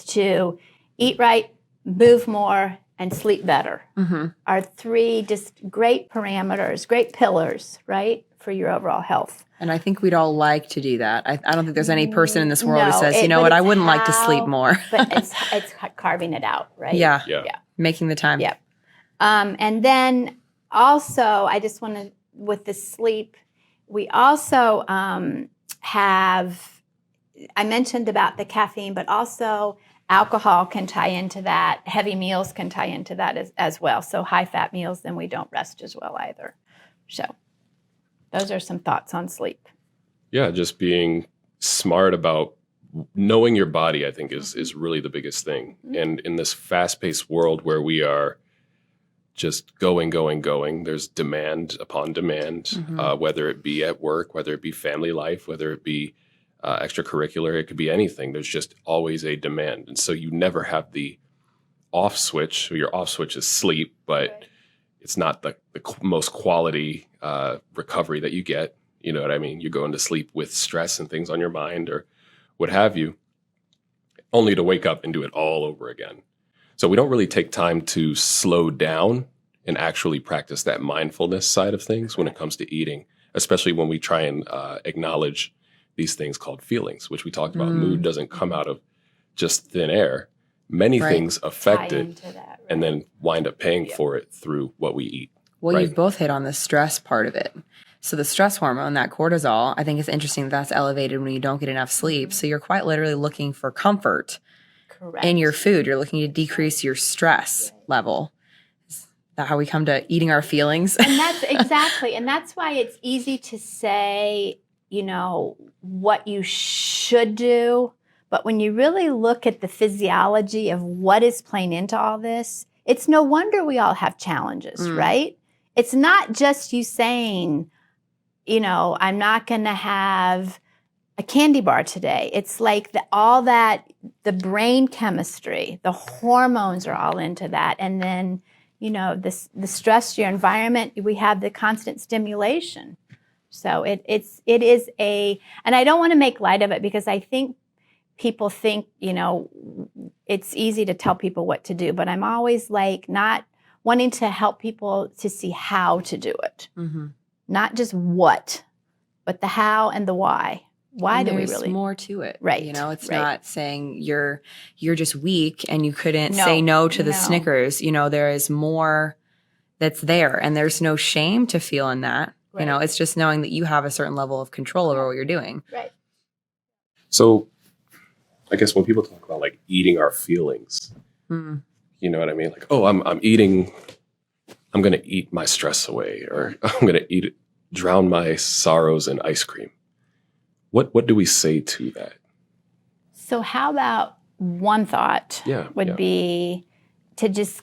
C: to eat right, move more, and sleep better are 3 just great parameters, great pillars, right, for your overall health.
B: And I think we'd all like to do that. I don't think there's any person in this world who
C: No,
B: says, you know
C: but
B: what, I
C: it's
B: wouldn't like to sleep
C: how-
B: more.
C: But it's carving it out, right?
B: Yeah.
A: Yeah.
B: Making the time.
C: Yep. And then also, I just want to, with the sleep, we also have, I mentioned about the caffeine, but also alcohol can tie into that. Heavy meals can tie into that as well. So high fat meals, then we don't rest as well either. So those are some thoughts on sleep.
A: Yeah, just being smart about knowing your body, I think, is really the biggest thing. And in this fast-paced world where we are just going, there's demand upon demand, whether it be at work, whether it be family life, whether it be extracurricular, it could be anything. There's just always a demand. And so you never have the off switch. Your off switch is sleep, but it's not the most quality recovery that you get. You know what I mean? You're going to sleep with stress and things on your mind or what have you, only to wake up and do it all over again. So we don't really take time to slow down and actually practice that mindfulness side of things when it comes to eating, especially when we try and acknowledge these things called feelings, which we talked about. Mood doesn't come out of just thin air. Many things affect
C: Tie
A: it
C: into that, right?
A: and then wind up paying for it through what we eat.
B: Well,
A: Right.
B: you've both hit on the stress part of it. So the stress hormone, that cortisol, I think it's interesting that's elevated when you don't get enough sleep. So you're quite literally looking for comfort
C: Correct.
B: in your food. You're looking to decrease your stress level. Is that how we come to eating our feelings?
C: And that's exactly, and that's why it's easy to say, you know, what you should do. But when you really look at the physiology of what is playing into all this, it's no wonder we all have challenges, right? It's not just you saying, you know, I'm not going to have a candy bar today. It's like the brain chemistry, the hormones are all into that. And then, you know, the stress, your environment, we have the constant stimulation. So it is and I don't want to make light of it because I think people think, you know, it's easy to tell people what to do, but I'm always like not wanting to help people to see how to do it. Not just what, but the how and the why. Why
B: And
C: do we
B: there's
C: really?
B: more to it,
C: Right,
B: You know, it's
C: right.
B: not saying you're just weak and you couldn't
C: No,
B: say no to the
C: no.
B: Snickers. You know, there is more that's there, and there's no shame to feel in that. You know,
C: Right.
B: it's just knowing that you have a certain level of control over what you're doing.
C: Right.
A: So I guess when people talk about like eating our feelings,
B: Mm.
A: you know what I mean? Like, oh, I'm going to eat my stress away, or I'm going to drown my sorrows in ice cream. What do we say to that?
C: So how about one thought would be to just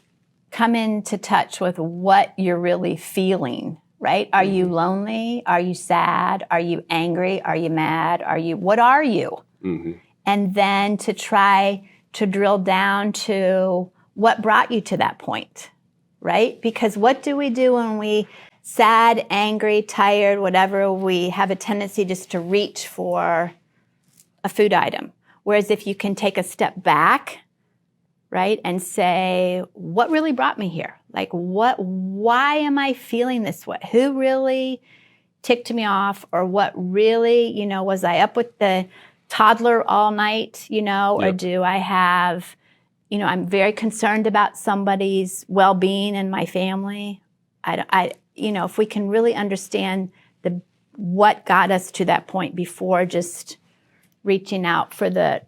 C: come into touch with what you're really feeling, right? Are you lonely? Are you sad? Are you angry? Are you mad? What are you? And then to try to drill down to what brought you to that point, right? Because what do we do when we sad, angry, tired, whatever, we have a tendency just to reach for a food item. Whereas if you can take a step back, right, and say, what really brought me here? Like, why am I feeling this way? Who really ticked me off? Or what really, you know, was I up with the toddler all night, you know, or do I have, you know, I'm very concerned about somebody's well-being and my family. You know, if we can really understand what got us to that point before just reaching out for the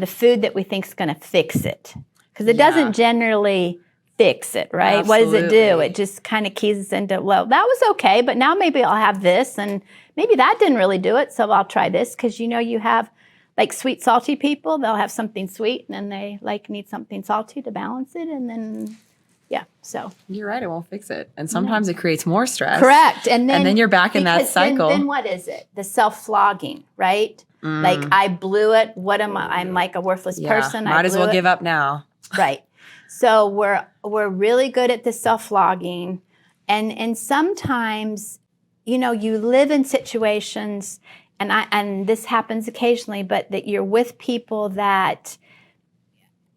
C: food that we think is going to fix it, because it doesn't generally fix it, right?
B: Absolutely.
C: What does it do? It just kind of keys us into, well, that was okay, but now maybe I'll have this, and maybe that didn't really do it, so I'll try this. Because you know, you have like sweet, salty people; they'll have something sweet, and then they like need something salty to balance it, and then. Yeah, so
B: You're right, it won't fix it. And sometimes it creates more stress.
C: correct, and then
B: you're back in that
C: because
B: cycle.
C: Then what is it? The self-flogging, right? Like I blew it. What am I? I'm like a worthless person.
B: Might as well give up now.
C: Right. So we're really good at the self-flogging, and sometimes, you know, you live in situations, and this happens occasionally, but that you're with people that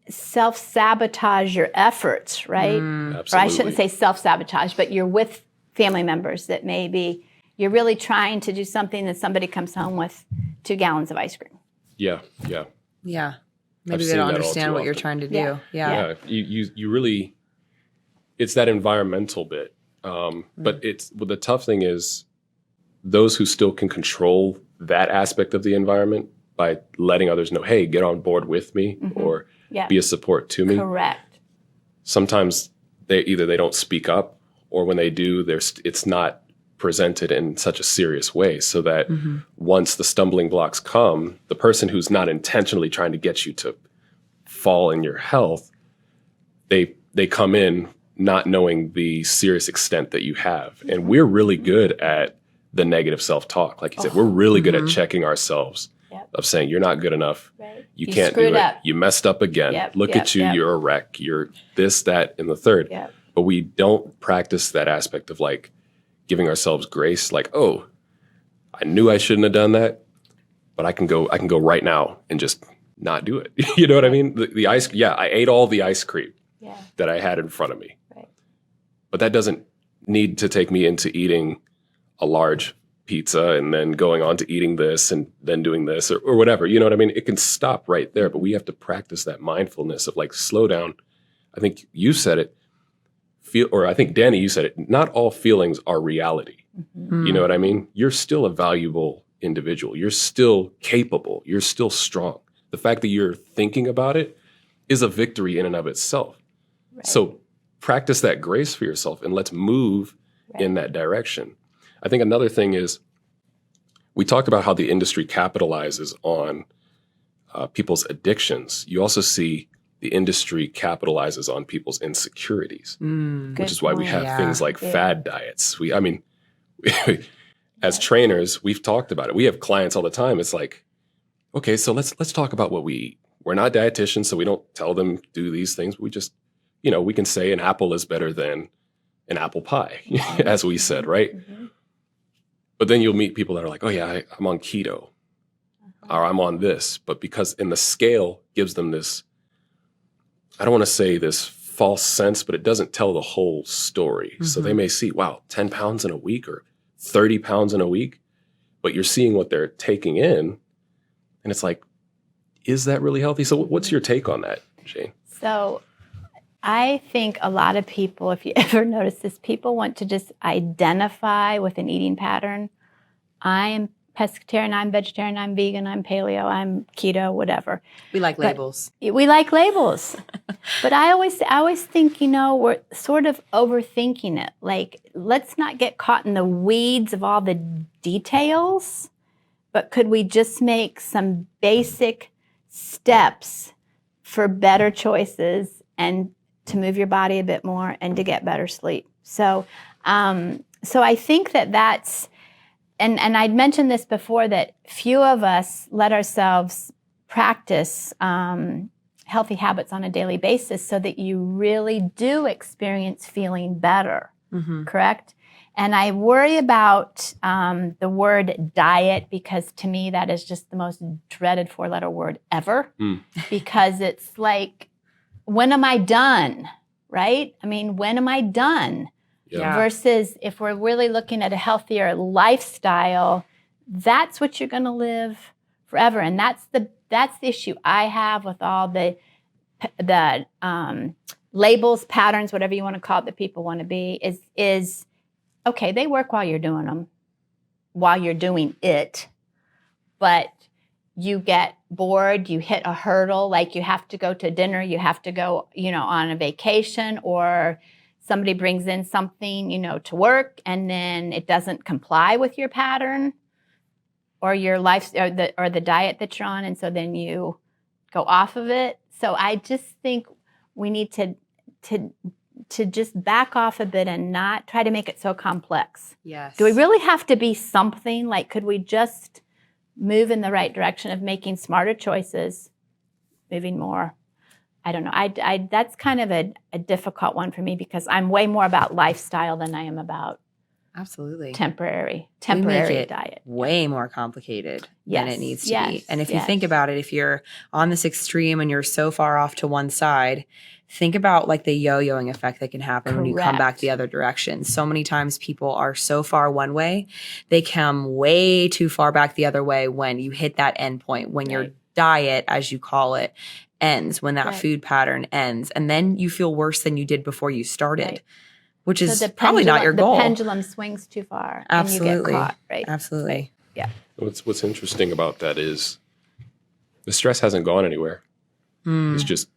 C: self-sabotage your efforts, right?
A: Absolutely.
C: Or I shouldn't say self-sabotage, but you're with family members that maybe you're really trying to do something that somebody comes home with 2 gallons of ice cream.
A: Yeah.
B: Yeah. Maybe
A: I've
B: they
A: seen
B: don't
A: that all
B: understand
A: too
B: what you're
A: often.
B: trying to do.
C: Yeah.
B: Yeah.
A: You really, it's that environmental bit. But the tough thing is those who still can control that aspect of the environment by letting others know, hey, get on board with me or be a support to me.
C: Correct.
A: Sometimes they don't speak up, or when they do, it's not presented in such a serious way, so that once the stumbling blocks come, the person who's not intentionally trying to get you to fall in your health, they come in not knowing the serious extent that you have. And we're really good at the negative self-talk. Like you said, we're really good at checking ourselves, of saying, you're not good enough.
C: Right.
A: You can't do it.
C: Up.
A: You messed up again. Look at you. You're a wreck. You're this, that, and the third.
C: Yep.
A: But we don't practice that aspect of like giving ourselves grace. Like, oh, I knew I shouldn't have done that, but I can go right now and just not do it. You know what I mean? The ice. Yeah, I ate all the ice cream that I had in front of me.
C: Right.
A: But that doesn't need to take me into eating a large pizza and then going on to eating this and then doing this or whatever. You know what I mean? It can stop right there, but we have to practice that mindfulness of like, slow down. I think you said it. I think, Dani, you said it. Not all feelings are reality. You know what I mean? You're still a valuable individual. You're still capable. You're still strong. The fact that you're thinking about it is a victory in and of itself. Right. So practice that grace for yourself and let's move in that direction. I think another thing is we talked about how the industry capitalizes on people's addictions. You also see the industry capitalizes on people's insecurities, which is why we have things like fad diets. As trainers, we've talked about it. We have clients all the time. It's like, okay, so let's talk about what we eat. We're not dietitians, so we don't tell them do these things. We just, we can say an apple is better than an apple pie, as we said, right? But then you'll meet people that are like, oh yeah, I'm on keto, or I'm on this. But because in the scale gives them this, I don't want to say this false sense, but it doesn't tell the whole story. So they may see, wow, 10 pounds in a week or 30 pounds in a week, but you're seeing what they're taking in. And it's like, is that really healthy? So what's your take on that, Jane?
C: So I think a lot of people, if you ever notice this, people want to just identify with an eating pattern. I'm pescatarian, I'm vegetarian, I'm vegan, I'm paleo, I'm keto, whatever.
B: We like labels.
C: We like labels. But I always think, we're sort of overthinking it. Like, let's not get caught in the weeds of all the details, but could we just make some basic steps for better choices and to move your body a bit more and to get better sleep? So I think that's, and I'd mentioned this before, that few of us let ourselves practice healthy habits on a daily basis so that you really do experience feeling better, correct? And I worry about the word diet, because to me that is just the most dreaded 4-letter word ever, because it's like, when am I done, right? I mean, when am I done?
B: Yeah.
C: Versus if we're really looking at a healthier lifestyle, that's what you're going to live forever. And that's the issue I have with all the labels, patterns, whatever you want to call it, that people want to be, is okay, they work while you're doing them, while you're doing it, but you get bored, you hit a hurdle, like you have to go to dinner, you have to go, on a vacation, or somebody brings in something, to work, and then it doesn't comply with your pattern or your life or the diet that you're on, and so then you go off of it. So I just think we need to just back off a bit and not try to make it so complex.
B: Yes.
C: Do we really have to be something? Like, could we just move in the right direction of making smarter choices, moving more? I don't know. I that's kind of a difficult one for me, because I'm way more about lifestyle than I am about
B: Absolutely.
C: temporary
B: We make it
C: diet.
B: way more complicated than it
C: Yes,
B: needs to
C: yes,
B: be. And if you
C: yes.
B: think about it, if you're on this extreme and you're so far off to one side, think about like the yo-yoing effect that can happen when you come back
C: Correct.
B: the other direction. So many times people are so far one way, they come way too far back the other way when you hit that end point, when your
C: Right.
B: diet, as you call it, ends, when that
C: Right.
B: food pattern ends. And then you feel worse than you did before you started.
C: Right.
B: Which is
C: So the
B: probably not your goal.
C: The pendulum swings too far,
B: Absolutely.
C: and you get caught. Right.
B: Absolutely.
C: Yeah.
A: What's interesting about that is the stress hasn't gone anywhere.
B: Mm.
A: It's just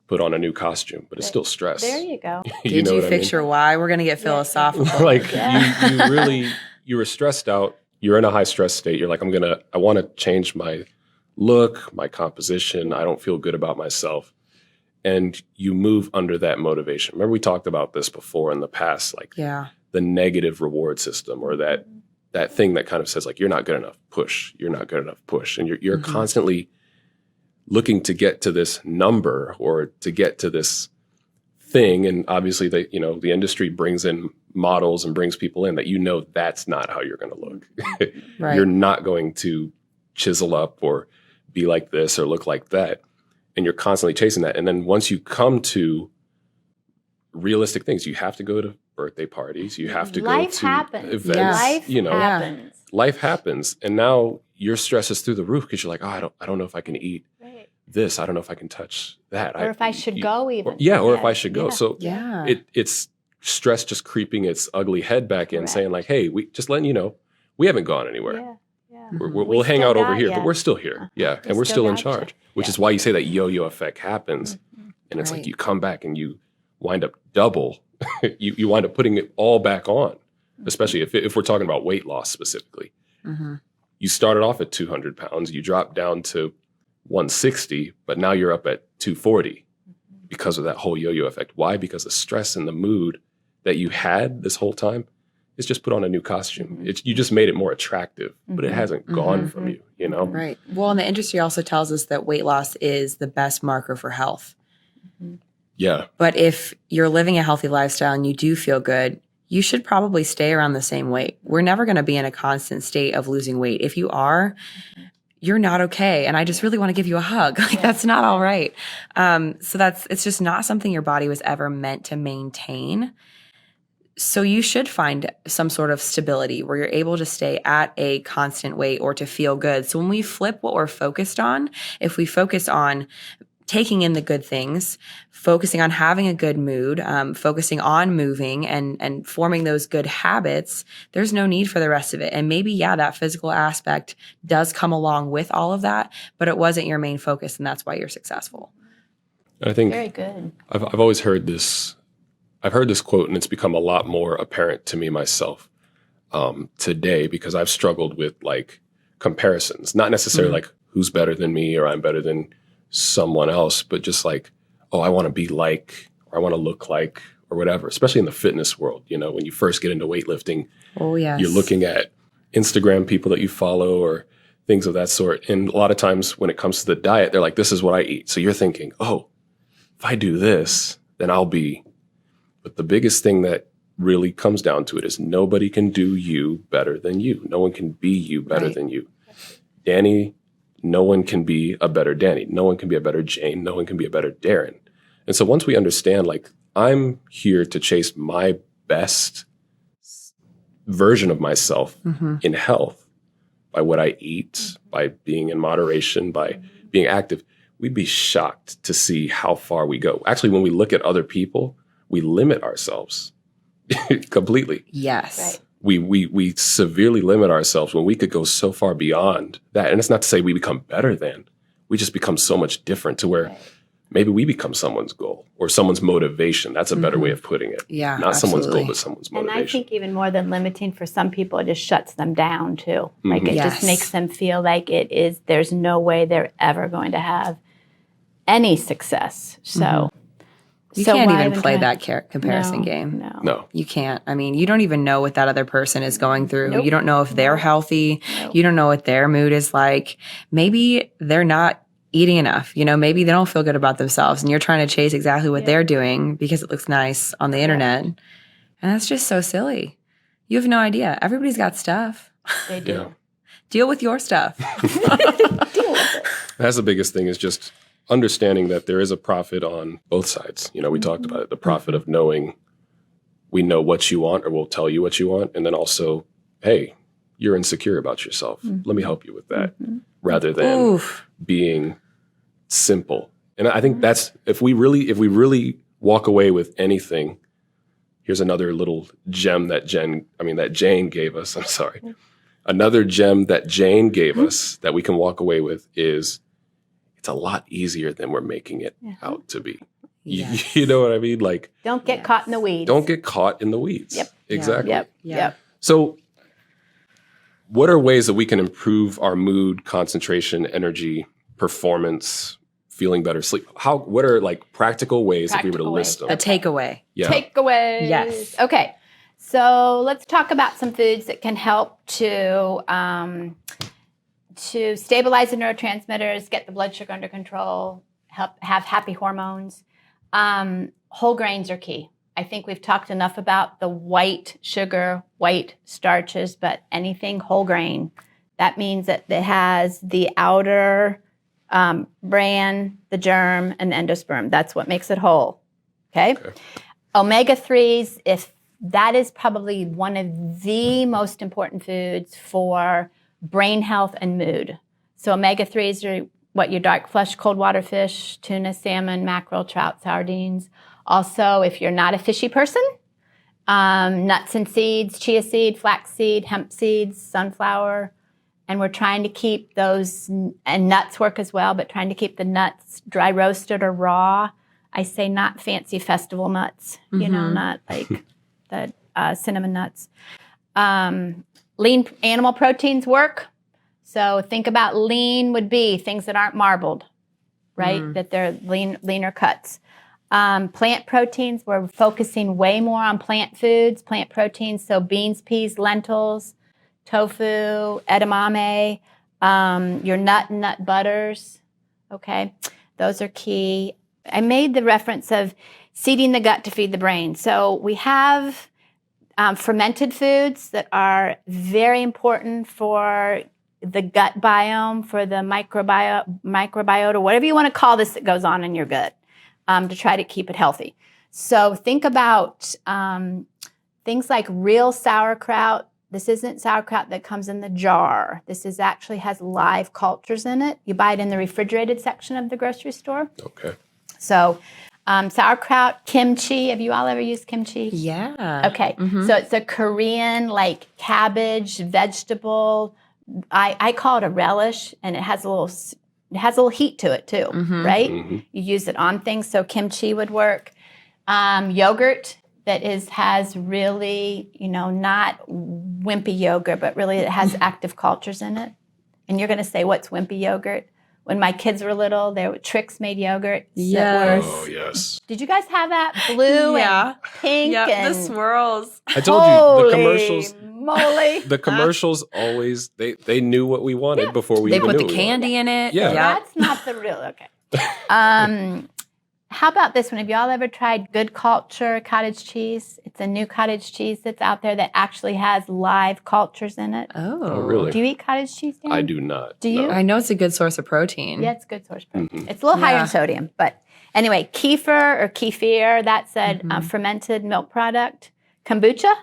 A: put on a new costume, but it's still stress.
C: There you go.
B: Did
A: know
B: you
A: what
B: fix
A: I
B: your why? We're going to get philosophical.
A: like
C: Yeah.
A: you were stressed out. You're in a high stress state. You're like, I want to change my look, my composition. I don't feel good about myself. And you move under that motivation. Remember we talked about this before in the past, like
B: Yeah.
A: the negative reward system or that thing that kind of says like, you're not good enough, push, you're not good enough, push. And you're
B: Mhm.
A: constantly looking to get to this number or to get to this thing. And obviously the industry brings in models and brings people in that that's not how you're going to look.
B: Right.
A: You're not going to chisel up or be like this or look like that. And you're constantly chasing that. And then once you come to realistic things, you have to go to birthday parties. You have to
C: Life
A: go to
C: happens.
A: events.
B: Yeah.
C: Life happens.
A: Life happens. And now your stress is through the roof because you're like, oh, I don't know if I can eat
C: Right.
A: this. I don't know if I can touch that.
C: Or if I should go even.
A: Or if I should go.
C: Yeah.
A: So
B: Yeah.
A: it's stress just creeping its ugly head back in,
C: Correct.
A: saying like, hey, we just letting you know, we haven't gone anywhere.
C: Yeah. Yeah.
A: We'll hang
C: still
A: out over
C: got
A: here,
C: ya.
A: but we're still here. Yeah.
C: We
A: And we're
C: still
A: still in
C: got ya.
A: charge, which
C: Yeah.
A: is why you say that yo-yo effect happens.
C: Mhm.
A: And it's
B: Right.
A: like you come back and you wind up double. you wind up putting it all back on, especially if we're talking about weight loss specifically.
B: Mhm.
A: You started off at 200 pounds, you dropped down to 160, but now you're up at 240 because of that whole yo-yo effect. Why? Because the stress and the mood that you had this whole time is just put on a new costume.
C: Mhm.
A: You just made it more attractive, but it
C: Mhm.
A: hasn't gone
B: Mhm.
A: from you, you know?
B: Right. Well, and the industry also tells us that weight loss is the best marker for health.
A: Yeah.
B: But if you're living a healthy lifestyle and you do feel good, you should probably stay around the same weight. We're never going to be in a constant state of losing weight. If you are, you're not okay. And I just really want to give you a hug. Like, that's not all right. So it's just not something your body was ever meant to maintain. So you should find some sort of stability where you're able to stay at a constant weight or to feel good. So when we flip what we're focused on, if we focus on taking in the good things, focusing on having a good mood, focusing on moving and forming those good habits, there's no need for the rest of it. And maybe, that physical aspect does come along with all of that, but it wasn't your main focus, and that's why you're successful.
A: I think
C: Very good.
A: I've always heard this. I've heard this quote, and it's become a lot more apparent to me myself today because I've struggled with like comparisons, not necessarily like who's better than me or I'm better than someone else, but just like, oh, I want to be like, or I want to look like, or whatever, especially in the fitness world. When you first get into weightlifting,
B: Oh, yes.
A: you're looking at Instagram people that you follow or things of that sort. And a lot of times when it comes to the diet, they're like, this is what I eat. So you're thinking, oh, if I do this, then I'll be. But the biggest thing that really comes down to it is nobody can do you better than you. No one can be you better
B: Right.
A: than you. Dani, no one can be a better Dani. No one can be a better Jane. No one can be a better Daron. And so once we understand, like, I'm here to chase my best version of myself in health by what I eat, by being in moderation, by being active, we'd be shocked to see how far we go. Actually, when we look at other people, we limit ourselves completely.
B: Yes.
C: Right.
A: We severely limit ourselves when we could go so far beyond that. And it's not to say we become better than, we just become so much different to where maybe we become someone's goal or someone's motivation. That's a better way of putting it.
B: Yeah,
A: Not someone's goal,
B: absolutely.
A: but someone's
C: And
A: motivation.
C: I think even more than limiting for some people, it just shuts them down too. Like it
B: Yes.
C: just makes them feel like there's no way they're ever going to have any success. So
B: You
C: so
B: can't
C: why
B: even play
C: try-
B: that comparison game.
C: No.
B: You can't. I mean, you don't even know what that other person is going through.
C: Nope.
B: You don't know if they're healthy.
C: Nope.
B: You don't know what their mood is like. Maybe they're not eating enough. Maybe they don't feel good about themselves and you're trying to chase exactly what they're doing because it looks nice on the internet. And that's just so silly. You have no idea. Everybody's got stuff.
C: They do.
A: Yeah.
B: Deal with your stuff.
C: Deal with it.
A: That's the biggest thing, is just understanding that there is a profit on both sides. You know, we talked about it, the profit of knowing we know what you want, or we'll tell you what you want. And then also, hey, you're insecure about yourself. Let me help you with that, rather than
B: Oof.
A: being simple. And I think that's, if we really walk away with anything, here's another little gem that Jane gave us. I'm sorry. Another gem that Jane gave us that we can walk away with is, it's a lot easier than we're making it out to be.
B: Yes.
A: You know what I mean? Like,
C: Don't get caught in the weeds.
A: don't get caught in the weeds.
C: Yep.
A: Exactly.
C: Yep.
B: Yeah.
C: Yep.
A: So what are ways that we can improve our mood, concentration, energy, performance, feeling better, sleep? What are like practical ways if we were to
C: Practical
A: list them?
B: A takeaway.
A: Yeah.
C: Takeaways.
B: Yes.
C: Okay. So let's talk about some foods that can help to stabilize the neurotransmitters, get the blood sugar under control, help have happy hormones. Whole grains are key. I think we've talked enough about the white sugar, white starches, but anything whole grain, that means that it has the outer bran, the germ, and the endosperm. That's what makes it whole. Okay? Omega-3s, if that is probably one of the most important foods for brain health and mood. So omega-3s are what your dark flesh, cold water fish, tuna, salmon, mackerel, trout, sardines. Also, if you're not a fishy person, nuts and seeds, chia seed, flax seed, hemp seeds, sunflower. And we're trying to keep those, and nuts work as well, but trying to keep the nuts dry roasted or raw. I say not fancy festival nuts, you know, not like the cinnamon nuts. Lean animal proteins work. So think about lean would be things that aren't marbled, right? That they're leaner cuts. Plant proteins, we're focusing way more on plant foods, plant proteins. So beans, peas, lentils, tofu, edamame, your nut butters. Okay, those are key. I made the reference of seeding the gut to feed the brain. So we have fermented foods that are very important for the gut biome, for the microbiota, whatever you want to call this that goes on in your gut, to try to keep it healthy. So think about things like real sauerkraut. This isn't sauerkraut that comes in the jar. This is actually has live cultures in it. You buy it in the refrigerated section of the grocery store.
A: Okay.
C: So sauerkraut, kimchi. Have you all ever used kimchi?
B: Yeah.
C: Okay. So it's a Korean like cabbage vegetable. I call it a relish, and it has a little heat to it too, right? You use it on things, so kimchi would work. Yogurt that has really, not wimpy yogurt, but really it has active cultures in it. And you're going to say, what's wimpy yogurt? When my kids were little, Trix made yogurt.
B: Yes.
A: Oh, yes.
C: Did you guys have that? Blue and pink and
B: the swirls.
A: I told you, the
C: holy
A: commercials,
C: moly.
A: the commercials always, they knew what we wanted before we
B: They
A: even
B: put
A: knew
B: the
A: what we
B: candy in it.
A: Yeah.
C: That's not the real, okay. How about this one? Have y'all ever tried Good Culture cottage cheese? It's a new cottage cheese that's out there that actually has live cultures in it.
B: Oh,
A: really?
C: Do you eat cottage cheese, Dan?
A: I do not.
C: Do you?
A: no.
B: I know it's a good source of protein.
C: Yeah, it's a good source of protein. It's a little higher in sodium, but anyway, kefir or kefir, that's a fermented milk product. Kombucha.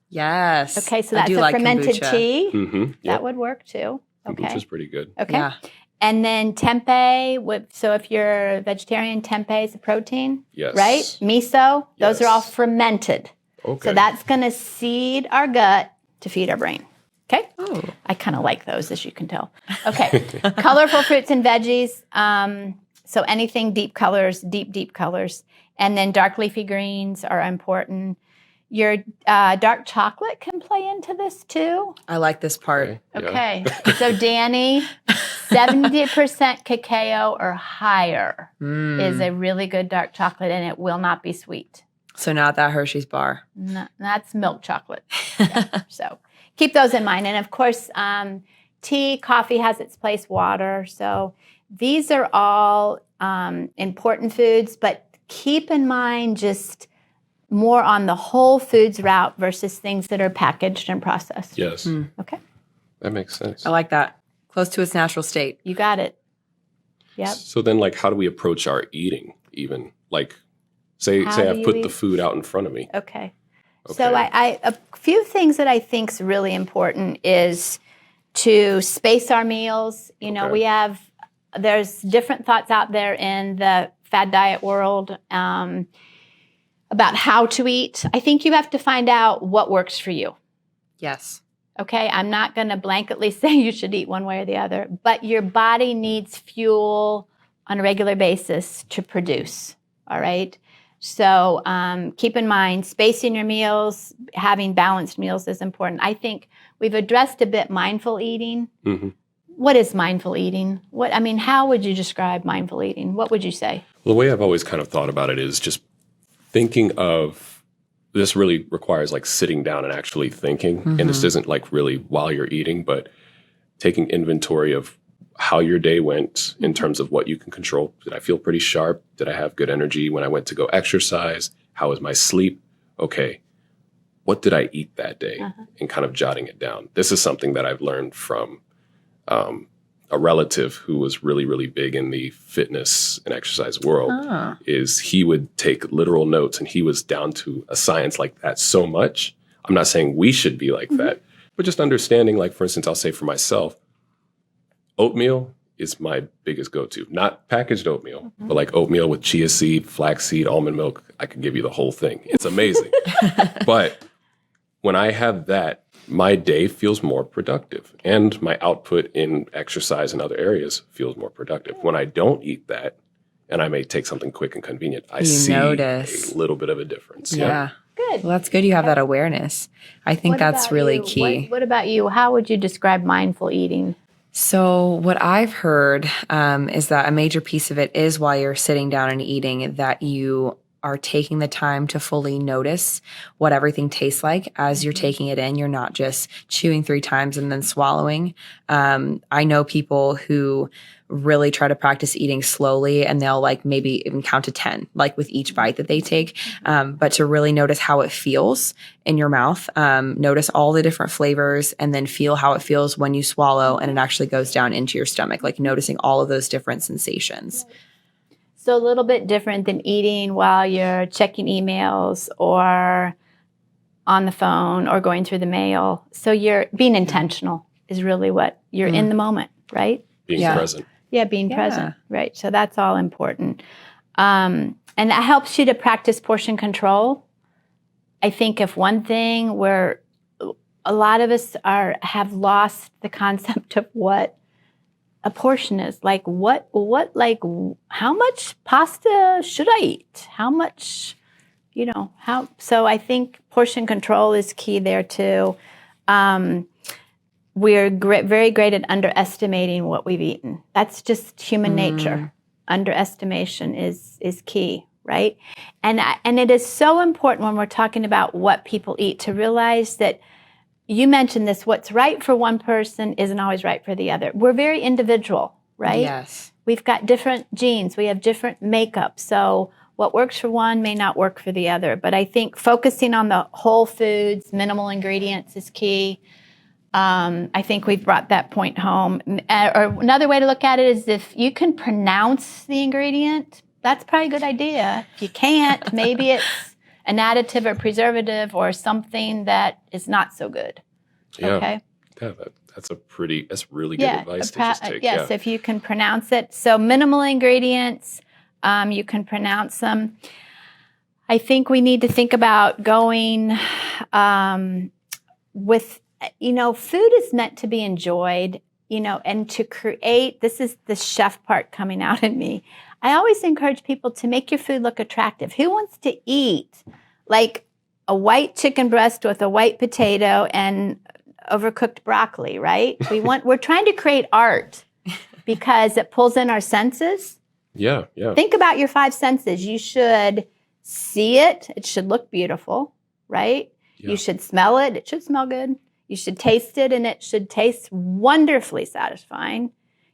B: Yes.
C: Okay, so
B: I
C: that's
B: do
C: a
B: like
C: fermented
B: kombucha.
C: tea.
A: Yep.
C: That would work too. Okay.
A: Kombucha's pretty good.
C: Okay.
B: Yeah.
C: And then tempeh, so if you're vegetarian, tempeh is a protein,
A: Yes.
C: right? Miso, those are all
A: Yes.
C: fermented.
A: Okay.
C: So that's going to seed our gut to feed our brain. Okay?
B: Oh.
C: I kind of like those, as you can tell. Okay. Colorful fruits and veggies. So anything deep colors, deep colors. And then dark leafy greens are important. Your dark chocolate can play into this too.
B: I like this part.
C: Okay. So Dani, 70% cacao or higher is a really good dark chocolate, and it will not be sweet.
B: So not that Hershey's bar.
C: No, that's milk chocolate. Yeah. So keep those in mind. And of course, tea, coffee has its place, water. So these are all important foods, but keep in mind just more on the whole foods route versus things that are packaged and processed.
A: Yes.
C: Okay.
A: That makes sense.
B: I like that. Close to its natural state.
C: You got it. Yep.
A: So then, like, how do we approach our eating even? Like, say
C: How
A: I
C: do you
A: put
C: eat?
A: the food out in front of me.
C: Okay.
A: Okay.
C: So a few things that I think is really important is to space our meals. You know,
A: Okay.
C: there's different thoughts out there in the fad diet world about how to eat. I think you have to find out what works for you.
B: Yes.
C: Okay, I'm not going to blanketly say you should eat one way or the other, but your body needs fuel on a regular basis to produce, all right? So keep in mind, spacing your meals, having balanced meals is important. I think we've addressed a bit mindful eating.
A: Mm-hmm.
C: What is mindful eating? How would you describe mindful eating? What would you say?
A: Well, the way I've always kind of thought about it is just thinking of this really requires like sitting down and actually thinking. And this isn't like really while you're eating, but taking inventory of how your day went in terms of what you can control. Did I feel pretty sharp? Did I have good energy when I went to go exercise? How was my sleep? Okay, what did I eat that day? And kind of jotting it down. This is something that I've learned from a relative who was really, really big in the fitness and exercise world. Is he would take literal notes, and he was down to a science like that so much. I'm not saying we should be like that, but just understanding, like, for instance, I'll say for myself, oatmeal is my biggest go-to. Not packaged oatmeal, but like oatmeal with chia seed, flaxseed, almond milk. I could give you the whole thing. It's amazing. But when I have that, my day feels more productive, and my output in exercise and other areas feels more productive. When I don't eat that, and I may take something quick and convenient, I see
B: notice.
A: a little bit of a difference.
B: Yeah.
C: Good.
B: Well, that's good you have that awareness. I think
C: What
B: that's
C: about
B: really
C: you?
B: key.
C: What about you? How would you describe mindful eating?
B: So what I've heard is that a major piece of it is while you're sitting down and eating, that you are taking the time to fully notice what everything tastes like as you're taking it in. You're not just chewing 3 times and then swallowing. I know people who really try to practice eating slowly, and they'll like maybe even count to 10, like with each bite that they take. But to really notice how it feels in your mouth, notice all the different flavors, and then feel how it feels when you swallow and it actually goes down into your stomach, like noticing all of those different sensations.
C: So a little bit different than eating while you're checking emails or on the phone or going through the mail. So you're being intentional is really what you're in the moment, right?
A: Being present.
C: Yeah, being present, right? So that's all important. And that helps you to practice portion control. I think if one thing where a lot of us have lost the concept of what a portion is, like how much pasta should I eat? How much, so I think portion control is key there too. We're very great at underestimating what we've eaten. That's just human nature. Underestimation is key, right? And it is so important when we're talking about what people eat to realize that you mentioned this, what's right for one person isn't always right for the other. We're very individual, right?
B: Yes.
C: We've got different genes. We have different makeup. So what works for one may not work for the other. But I think focusing on the whole foods, minimal ingredients is key. I think we've brought that point home. Or another way to look at it is if you can pronounce the ingredient, that's probably a good idea. If you can't, maybe it's an additive or preservative or something that is not so good.
A: Yeah.
C: Okay.
A: Yeah, that's really good advice to just take.
C: Yes, if you can pronounce it. So minimal ingredients, you can pronounce them. I think we need to think about going with, food is meant to be enjoyed, and to create, this is the chef part coming out in me. I always encourage people to make your food look attractive. Who wants to eat like a white chicken breast with a white potato and overcooked broccoli, right? We're trying to create art because it pulls in our senses.
A: Yeah.
C: Think about your 5 senses. You should see it. It should look beautiful, right?
A: Yeah.
C: You should smell it. It should smell good. You should taste it, and it should taste wonderfully satisfying.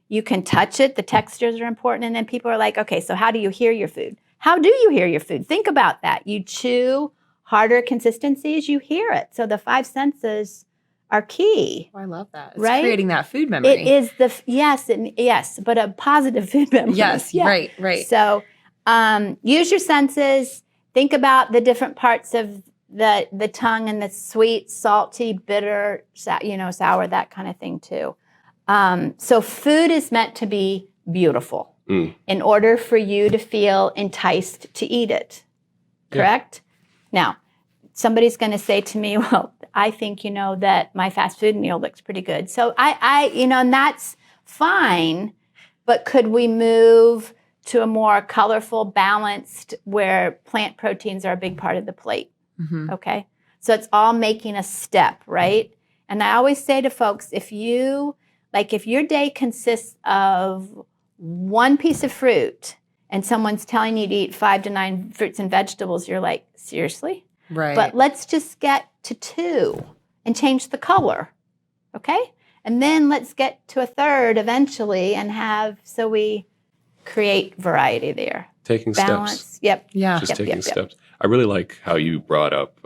C: You can touch it. The textures are important. And then people are like, okay, so how do you hear your food? How do you hear your food? Think about that. You chew harder consistencies, you hear it. So the 5 senses are key.
B: Oh, I love that. It's
C: Right?
B: creating that food memory.
C: It is yes, but a positive food memory.
B: Yes,
C: Yeah.
B: right.
C: So use your senses. Think about the different parts of the tongue and the sweet, salty, bitter, sour, that kind of thing too. So food is meant to be beautiful in order for you to feel enticed to eat it. Correct? Yeah. Now, somebody's going to say to me, well, I think, that my fast food meal looks pretty good. So and that's fine, but could we move to a more colorful, balanced, where plant proteins are a big part of the plate? Mm-hmm. Okay? So it's all making a step, right? And I always say to folks, if your day consists of one piece of fruit and someone's telling you to eat 5 to 9 fruits and vegetables, you're like, seriously?
B: Right.
C: But let's just get to 2 and change the color, okay? And then let's get to a 3rd eventually so we create variety there.
A: Taking
C: balance.
A: Steps.
C: Yep.
B: Yeah.
A: Just taking steps. I really like how you brought up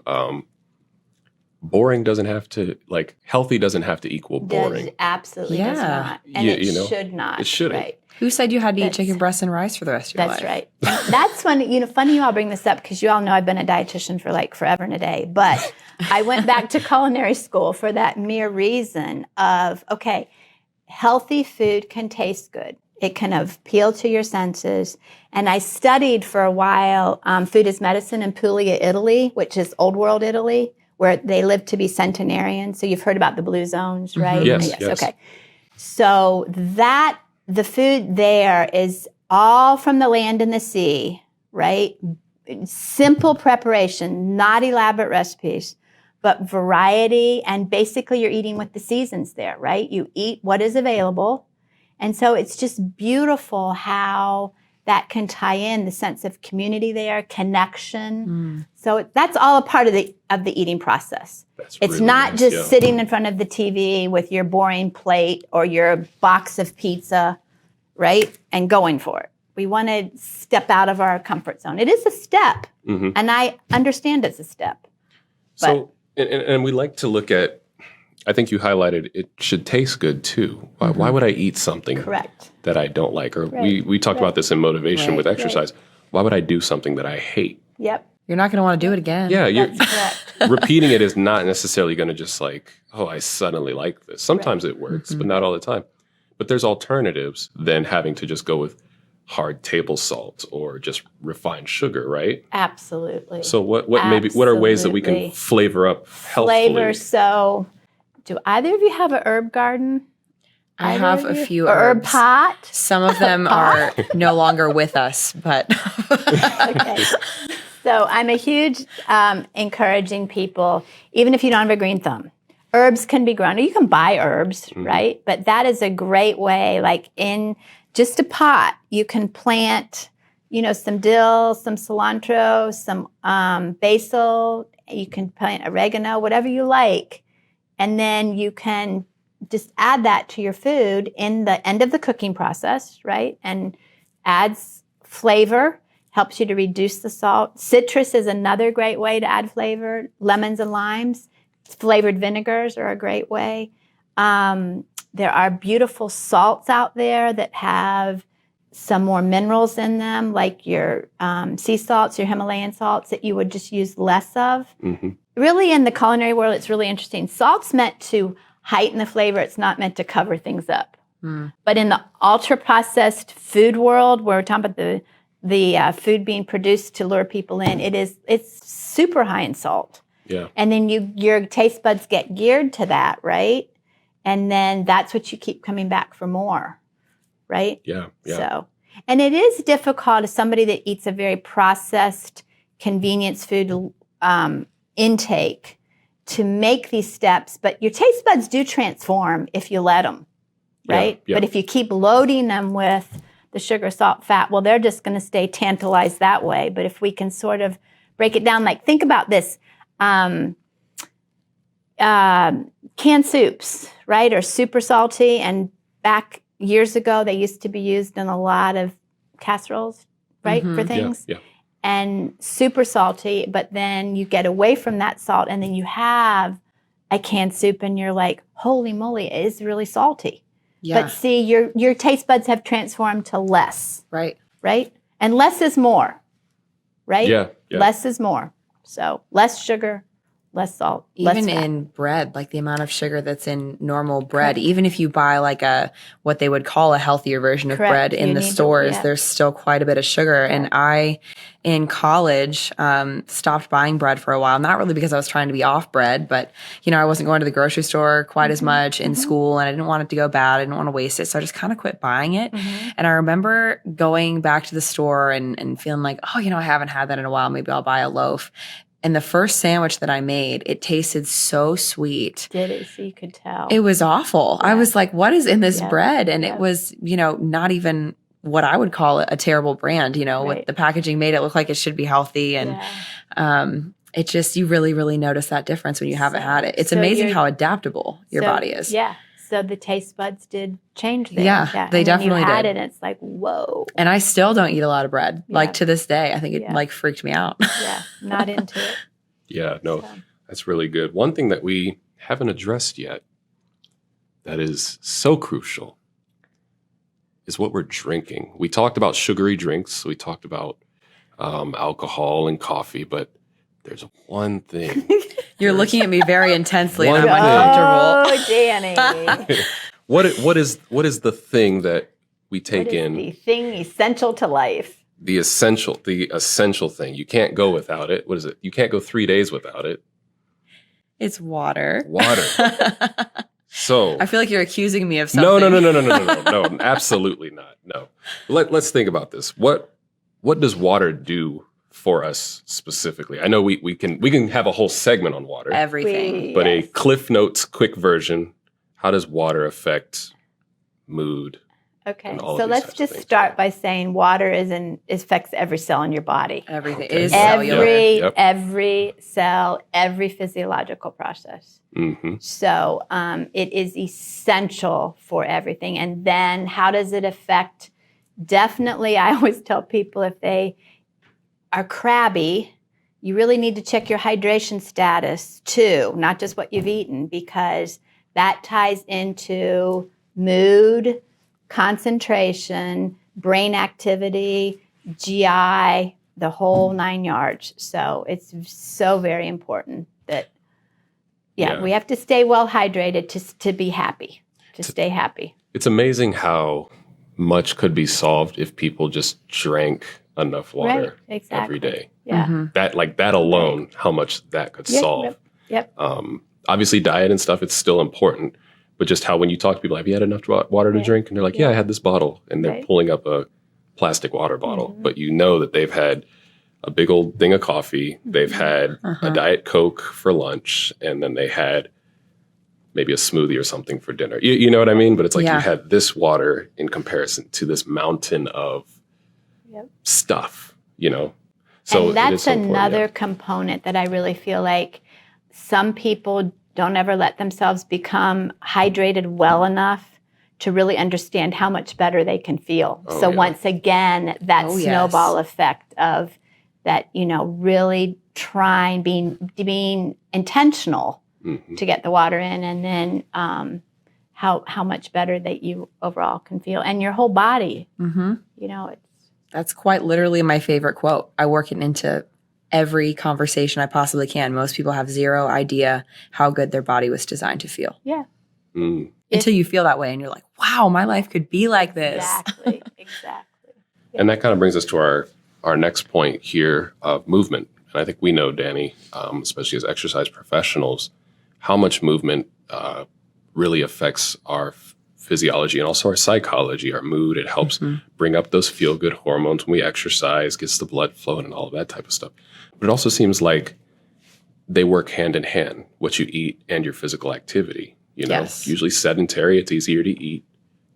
A: boring doesn't have to, healthy doesn't have to equal boring.
C: Absolutely does not. And it should not.
A: It shouldn't.
C: Right.
B: Who said you had to eat chicken breast and rice for the rest of your life?
C: That's right. That's when, funny you all bring this up because you all know I've been a dietitian for forever and a day. But I went back to culinary school for that mere reason of, okay, healthy food can taste good. It can appeal to your senses. And I studied for a while food as medicine in Puglia, Italy, which is old world Italy, where they live to be centenarians. So you've heard about the blue zones, right?
A: Mm-hmm. Yes.
C: Okay. So the food there is all from the land and the sea, right? Simple preparation, not elaborate recipes, but variety. And basically you're eating with the seasons there, right? You eat what is available. And so it's just beautiful how that can tie in the sense of community there, connection. So that's all a part of the eating process. It's really not nice, just sitting in front of the TV with your boring plate or your box of pizza, right? And going for it. We want to step out of our comfort zone. It is a step, and I understand it's a step.
A: So, and we like to look at, I think you highlighted, it should taste good too. Why would I eat something that I don't like? Or we talked about this in motivation with exercise. Why would I do something that I hate?
C: Yep.
B: You're not going to want to do it again.
A: Yeah, repeating it is not necessarily going to just I suddenly like this. Sometimes it works, but not all the time. But there's alternatives than having to just go with hard table salt or just refined sugar, right?
C: Absolutely.
A: So what are ways that we can flavor up healthfully?
C: Flavor. So do either of you have an herb garden?
B: I have a few
C: herb
B: herbs.
C: Pot?
B: Some of them are no longer with us, but
C: okay. So I'm a huge encouraging people, even if you don't have a green thumb. Herbs can be grown. You can buy herbs, right? But that is a great way, in just a pot, you can plant, some dill, some cilantro, some basil. You can plant oregano, whatever you like. And then you can just add that to your food in the end of the cooking process, right? And adds flavor, helps you to reduce the salt. Citrus is another great way to add flavor. Lemons and limes. Flavored vinegars are a great way. There are beautiful salts out there that have some more minerals in them, like your sea salts, your Himalayan salts that you would just use less of. Really, in the culinary world, it's really interesting. Salt's meant to heighten the flavor. It's not meant to cover things up. But in the ultra-processed food world, where we're talking about the food being produced to lure people in, it's super high in salt.
A: Yeah.
C: And then your taste buds get geared to that, right? And then that's what you keep coming back for more, right?
A: Yeah.
C: So, and it is difficult as somebody that eats a very processed convenience food intake to make these steps, but your taste buds do transform if you let them, right?
A: Yeah.
C: But if you keep loading them with the sugar, salt, fat, well, they're just going to stay tantalized that way. But if we can sort of break it down, think about this. Canned soups, right, are super salty, and back years ago they used to be used in a lot of casseroles, right, for things.
A: Yeah.
C: and super salty, but then you get away from that salt and then you have a canned soup and you're like, holy moly, it is really salty.
B: Yeah.
C: But see, your taste buds have transformed to less,
B: Right.
C: right? And less is more, right?
A: Yeah.
C: Less is more. So less sugar, less salt, less
B: Even
C: fat.
B: in bread, like the amount of sugar that's in normal bread,
C: Correct.
B: even if you buy like what they would call a healthier version of
C: Correct.
B: bread in
C: You
B: the
C: need to-
B: stores,
C: yeah.
B: there's still quite a bit of sugar. And I, in college, stopped buying bread for a while. Not really because I was trying to be off bread, but I wasn't going to the grocery store quite as much in school, and I didn't want it to go bad. I didn't want to waste it, so I just kind of quit buying it. And I remember going back to the store and feeling like, oh, I haven't had that in a while. Maybe I'll buy a loaf. And the first sandwich that I made, it tasted so sweet.
C: Did it? So you could tell.
B: It was awful. I was like, what is in this
C: Yeah.
B: bread? And
C: Yeah.
B: it was, not even what I would call a terrible brand.
C: Right.
B: With the packaging made it look like it should be healthy. And it just, you really, really notice that difference when you haven't had it. It's
C: So
B: amazing
C: you're-
B: how adaptable your
C: So,
B: body is.
C: Yeah. So the taste buds did change there.
B: Yeah, they
C: and
B: definitely
C: when you had
B: did.
C: it, it's like, whoa.
B: And I still don't eat a lot of bread.
C: Yeah.
B: Like to this day, I think it
C: Yeah.
B: like freaked me out.
C: Yeah. Not into it.
A: Yeah, no,
C: So.
A: that's really good. One thing that we haven't addressed yet that is so crucial is what we're drinking. We talked about sugary drinks. We talked about alcohol and coffee, but there's one thing.
B: You're looking at me very intensely, and
A: One
B: I'm uncomfortable.
C: Oh, Dani.
A: What is the thing that we take
C: What is
A: in?
C: the thing essential to life?
A: The essential thing. You can't go without it. What is it? You can't go 3 days without it.
B: It's water.
A: Water. So
B: I feel like you're accusing me of something.
A: no, absolutely not. No. Let's think about this. What does water do for us specifically? I know we can have a whole segment on water,
B: Everything.
A: but
C: Yes.
A: a Cliff Notes quick version. How does water affect mood?
C: Okay,
A: and all of
C: so
A: these
C: let's
A: types of
C: just
A: things.
C: start by saying water affects every cell in your body.
B: Everything.
A: Okay.
B: It is
A: Yeah.
B: cellular.
A: Yep.
C: Every cell, every physiological process.
A: Mm-hmm.
C: So it is essential for everything. And then how does it affect? Definitely, I always tell people if they are crabby, you really need to check your hydration status too, not just what you've eaten, because that ties into mood, concentration, brain activity, GI, the whole 9 yards. So it's so very important that,
A: Yeah.
C: we have to stay well hydrated to be happy, to stay happy.
A: It's amazing how much could be solved if people just drank enough water
C: Right, exactly.
A: every day.
C: Yeah.
B: Mhm.
A: That alone, how much that could
C: Yep,
A: solve.
C: Yep.
A: Obviously, diet and stuff, it's still important. But just how when you talk to people, have you had enough water to
C: Right.
A: drink? And they're like, yeah, I had this bottle. And they're
C: Right.
A: pulling up a plastic water bottle.
C: Mhm.
A: But you know that they've had a big old thing of coffee. They've had a Diet Coke for lunch. And then they had maybe a smoothie or something for dinner. You know what I mean? But it's like
B: Yeah.
A: you had this water in comparison to this mountain of
C: Yep.
A: stuff, So
C: and
A: it is
C: that's
A: so important,
C: another
A: yeah.
C: component that I really feel like some people don't ever let themselves become hydrated well enough to really understand how much better they can feel.
A: Oh,
C: So
A: yeah.
C: once again, that
B: Oh, yes.
C: snowball effect of that, really trying, being intentional
A: Mhm.
C: to get the water in, and then how much better that you overall can feel, and your whole body.
B: Mm-hmm.
C: It's
B: That's quite literally my favorite quote. I work it into every conversation I possibly can. Most people have zero idea how good their body was designed to feel
A: Mm.
B: until you feel that way and you're like, wow, my life could be like this.
C: exactly.
A: And that kind of brings us to our next point here of movement. And I think we know, Dani, especially as exercise professionals, how much movement really affects our physiology and also our psychology, our mood. It helps bring up those feel-good hormones when we exercise, gets the blood flowing and all of that type of stuff. But it also seems like they work hand in hand, what you eat and your physical activity.
B: Yes.
A: Usually sedentary, it's easier to eat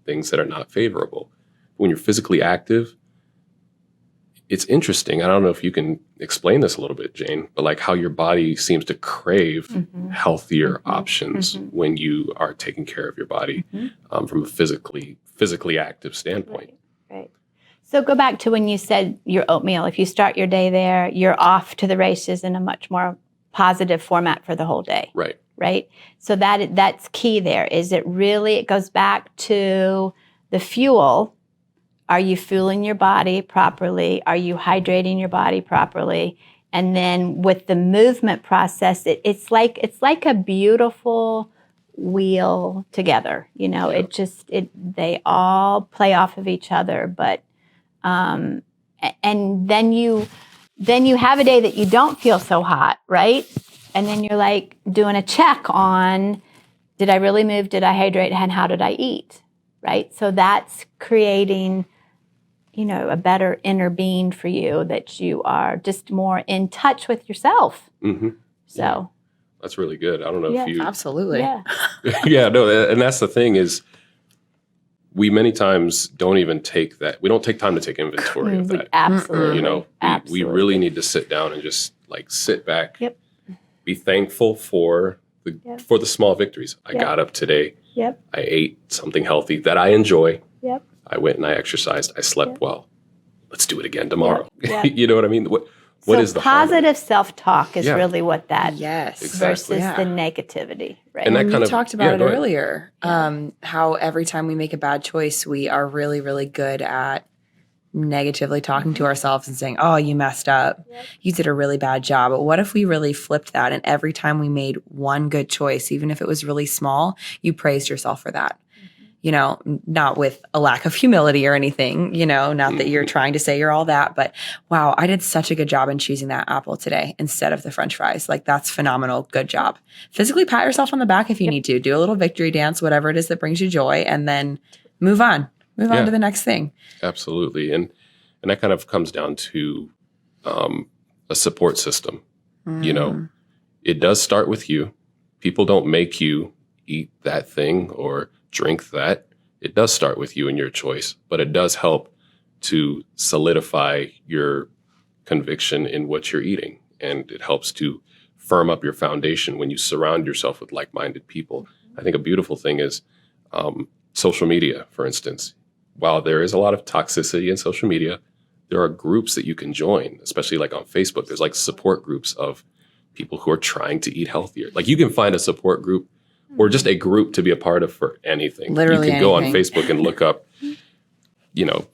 A: things that are not favorable. When you're physically active, it's interesting. I don't know if you can explain this a little bit, Jane, but like how your body seems to crave healthier options when you are taking care of your body from a physically active standpoint.
C: Right. So go back to when you said your oatmeal. If you start your day there, you're off to the races in a much more positive format for the whole day.
A: Right.
C: Right? So that's key there. Is it goes back to the fuel. Are you fueling your body properly? Are you hydrating your body properly? And then with the movement process, it's like a beautiful wheel together. You know, they all play off of each other. But and then you have a day that you don't feel so hot, right? And then you're like doing a check on, did I really move? Did I hydrate? And how did I eat? Right? So that's creating, you know, a better inner being for you, that you are just more in touch with yourself.
A: Mm-hmm.
C: So
A: that's really good. I don't know if you...
B: Absolutely.
C: Yeah.
A: Yeah, no, and that's the thing is, we many times don't even take that. We don't take time to take inventory of that.
C: Absolutely.
A: You know, we really need to sit down and just like sit back.
C: Yep.
A: Be thankful for the small victories. I got up today.
C: Yep.
A: I ate something healthy that I enjoy.
C: Yep.
A: I went and I exercised. I slept well. Let's do it again tomorrow.
C: Yep.
A: You know what I mean? What is the
C: positive self-talk is really what that
B: Yes.
C: versus
B: Exactly.
C: the negativity, right?
A: And that
B: We
A: kind of
B: talked about it
A: go ahead.
B: earlier. How every time we make a bad choice, we are really, really good at negatively talking to ourselves and saying, "Oh, you messed up. You did a really bad job." But what if we really flipped that, and every time we made one good choice, even if it was really small, you praised yourself for that? You know, not with a lack of humility or anything, you know, not that you're trying to say you're all that, but wow, I did such a good job in choosing that apple today instead of the French fries. Like, that's phenomenal. Good job. Physically pat yourself on the back if you need to. Do a little victory dance, whatever it is that brings you joy, and then move on. Move on to the next thing.
A: Absolutely. And that kind of comes down to a support system. You know, it does start with you. People don't make you eat that thing or drink that. It does start with you and your choice, but it does help to solidify your conviction in what you're eating. And it helps to firm up your foundation when you surround yourself with like-minded people. I think a beautiful thing is social media, for instance. While there is a lot of toxicity in social media, there are groups that you can join, especially like on Facebook. There's like support groups of people who are trying to eat healthier. Like, you can find a support group or just a group to be a part of for anything.
B: Literally
A: you can go on
B: anything.
A: Facebook and look up, you know,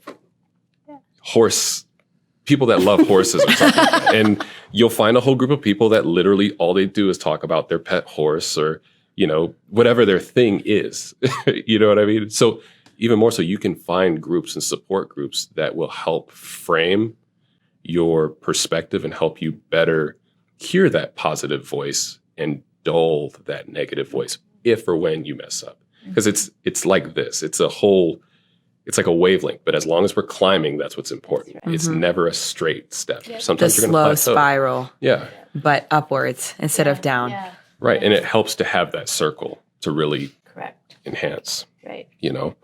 A: people that love horses or something. And you'll find a whole group of people that literally all they do is talk about their pet horse or, you know, whatever their thing is. You know what I mean? So even more so, you can find groups and support groups that will help frame your perspective and help you better hear that positive voice and dull that negative voice if or when you mess up. Because it's like this. It's like a wavelength, but as long as we're climbing, that's what's important.
C: That's right.
A: It's never a straight step.
B: The
A: Sometimes you're
B: slow
A: going to plateau.
B: spiral,
A: Yeah,
B: but upwards instead of down.
C: Yeah.
A: right. And it helps to have that circle to really
C: Correct.
A: enhance,
C: Right.
A: you know?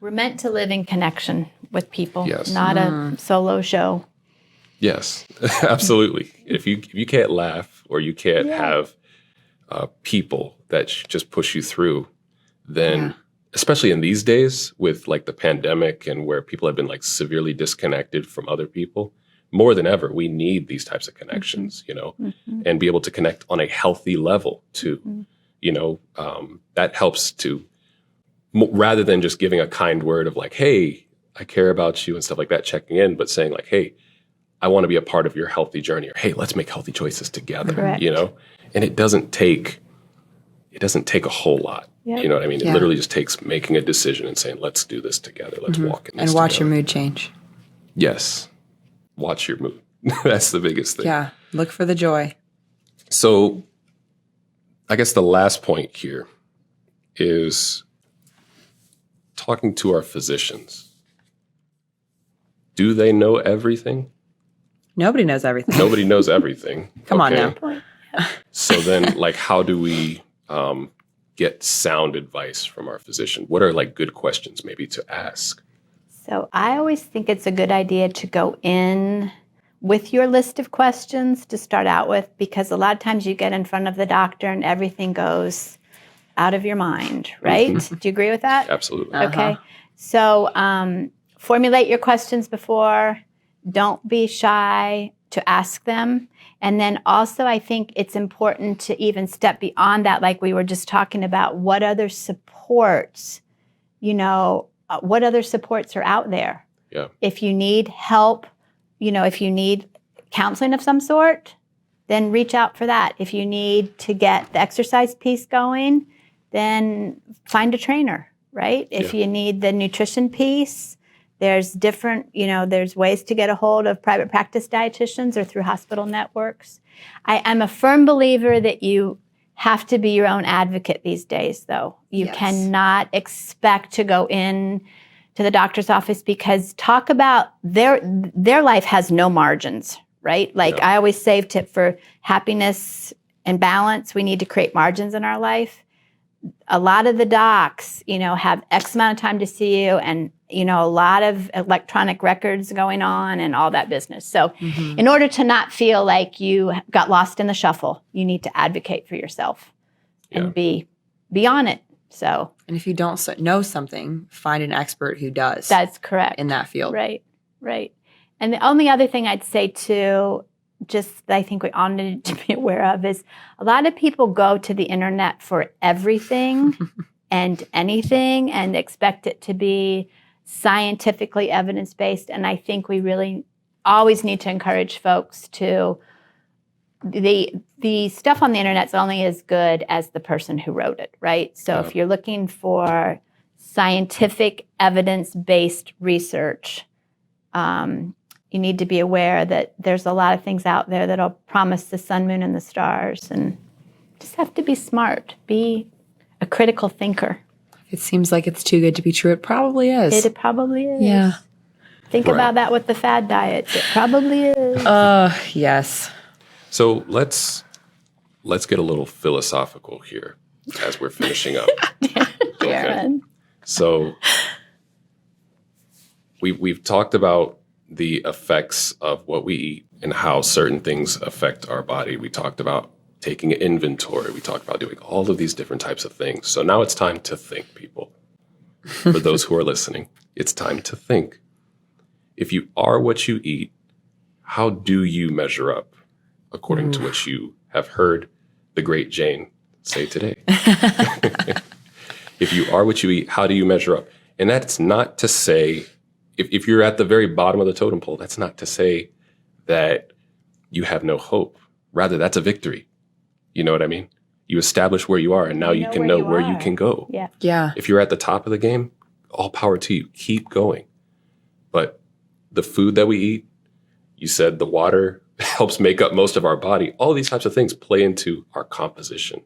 C: We're meant to live in connection with people,
A: Yes.
C: not a solo show.
A: Yes, absolutely. If you can't laugh or you can't have people that just push you through, then especially in these days with like the pandemic and where people have been like severely disconnected from other people, more than ever, we need these types of connections, you know, and be able to connect on a healthy level too. You know, that helps to, rather than just giving a kind word of like, hey, I care about you and stuff like that, checking in, but saying like, hey, I want to be a part of your healthy journey, or hey, let's make healthy choices together.
C: Correct.
A: You know, and it doesn't take a whole lot.
C: Yep.
A: You know what I mean? It
B: Yeah.
A: literally just takes making a decision and saying, let's do this together. Let's walk in this
B: And watch
A: together.
B: your mood change.
A: Yes. Watch your mood. That's the biggest thing.
B: Yeah. Look for the joy.
A: So I guess the last point here is talking to our physicians. Do they know everything?
B: Nobody knows everything.
A: Nobody knows everything.
B: Come on now.
A: So then, like, how do we get sound advice from our physician? What are like good questions maybe to ask?
C: So I always think it's a good idea to go in with your list of questions to start out with, because a lot of times you get in front of the doctor and everything goes out of your mind, right? Do you agree with that?
A: Absolutely.
C: Okay. So formulate your questions before. Don't be shy to ask them. And then also, I think it's important to even step beyond that, like we were just talking about. What other supports, what other supports are out there?
A: Yeah.
C: If you need help, if you need counseling of some sort, then reach out for that. If you need to get the exercise piece going, then find a trainer, right? If you need the nutrition piece, there's different, there's ways to get a hold of private practice dietitians or through hospital networks. I'm a firm believer that you have to be your own advocate these days, though. You cannot expect to go in to the doctor's office, because talk about their life has no margins, right? Like I always say, tip for happiness and balance, we need to create margins in our life. A lot of the docs, have X amount of time to see you, and, a lot of electronic records going on and all that business. So in order to not feel like you got lost in the shuffle, you need to advocate for yourself and be on it. So,
B: and if you don't know something, find an expert who does.
C: That's correct.
B: In that field.
C: Right. And the only other thing I'd say too, just that I think we all need to be aware of, is a lot of people go to the internet for everything and anything and expect it to be scientifically evidence-based. And I think we really always need to encourage folks to, the stuff on the internet's only as good as the person who wrote it, right? So if you're looking for scientific evidence-based research, you need to be aware that there's a lot of things out there that'll promise the sun, moon, and the stars, and just have to be smart, be a critical thinker.
B: It seems like it's too good to be true. It probably is.
C: It probably is.
B: Yeah.
C: Think about that with the fad diets. It probably is.
B: Yes.
A: So let's get a little philosophical here as we're finishing up.
C: Daron.
A: So we've talked about the effects of what we eat and how certain things affect our body. We talked about taking an inventory. We talked about doing all of these different types of things. So now it's time to think, people. For those who are listening, it's time to think. If you are what you eat, how do you measure up according to what you have heard the great Jane say today? If you are what you eat, how do you measure up? And that's not to say, if you're at the very bottom of the totem pole, that's not to say that you have no hope. Rather, that's a victory. You know what I mean? You establish where you are, and now you can know where you can go.
C: Yeah.
A: If you're at the top of the game, all power to you. Keep going. But the food that we eat, you said the water helps make up most of our body. All these types of things play into our composition,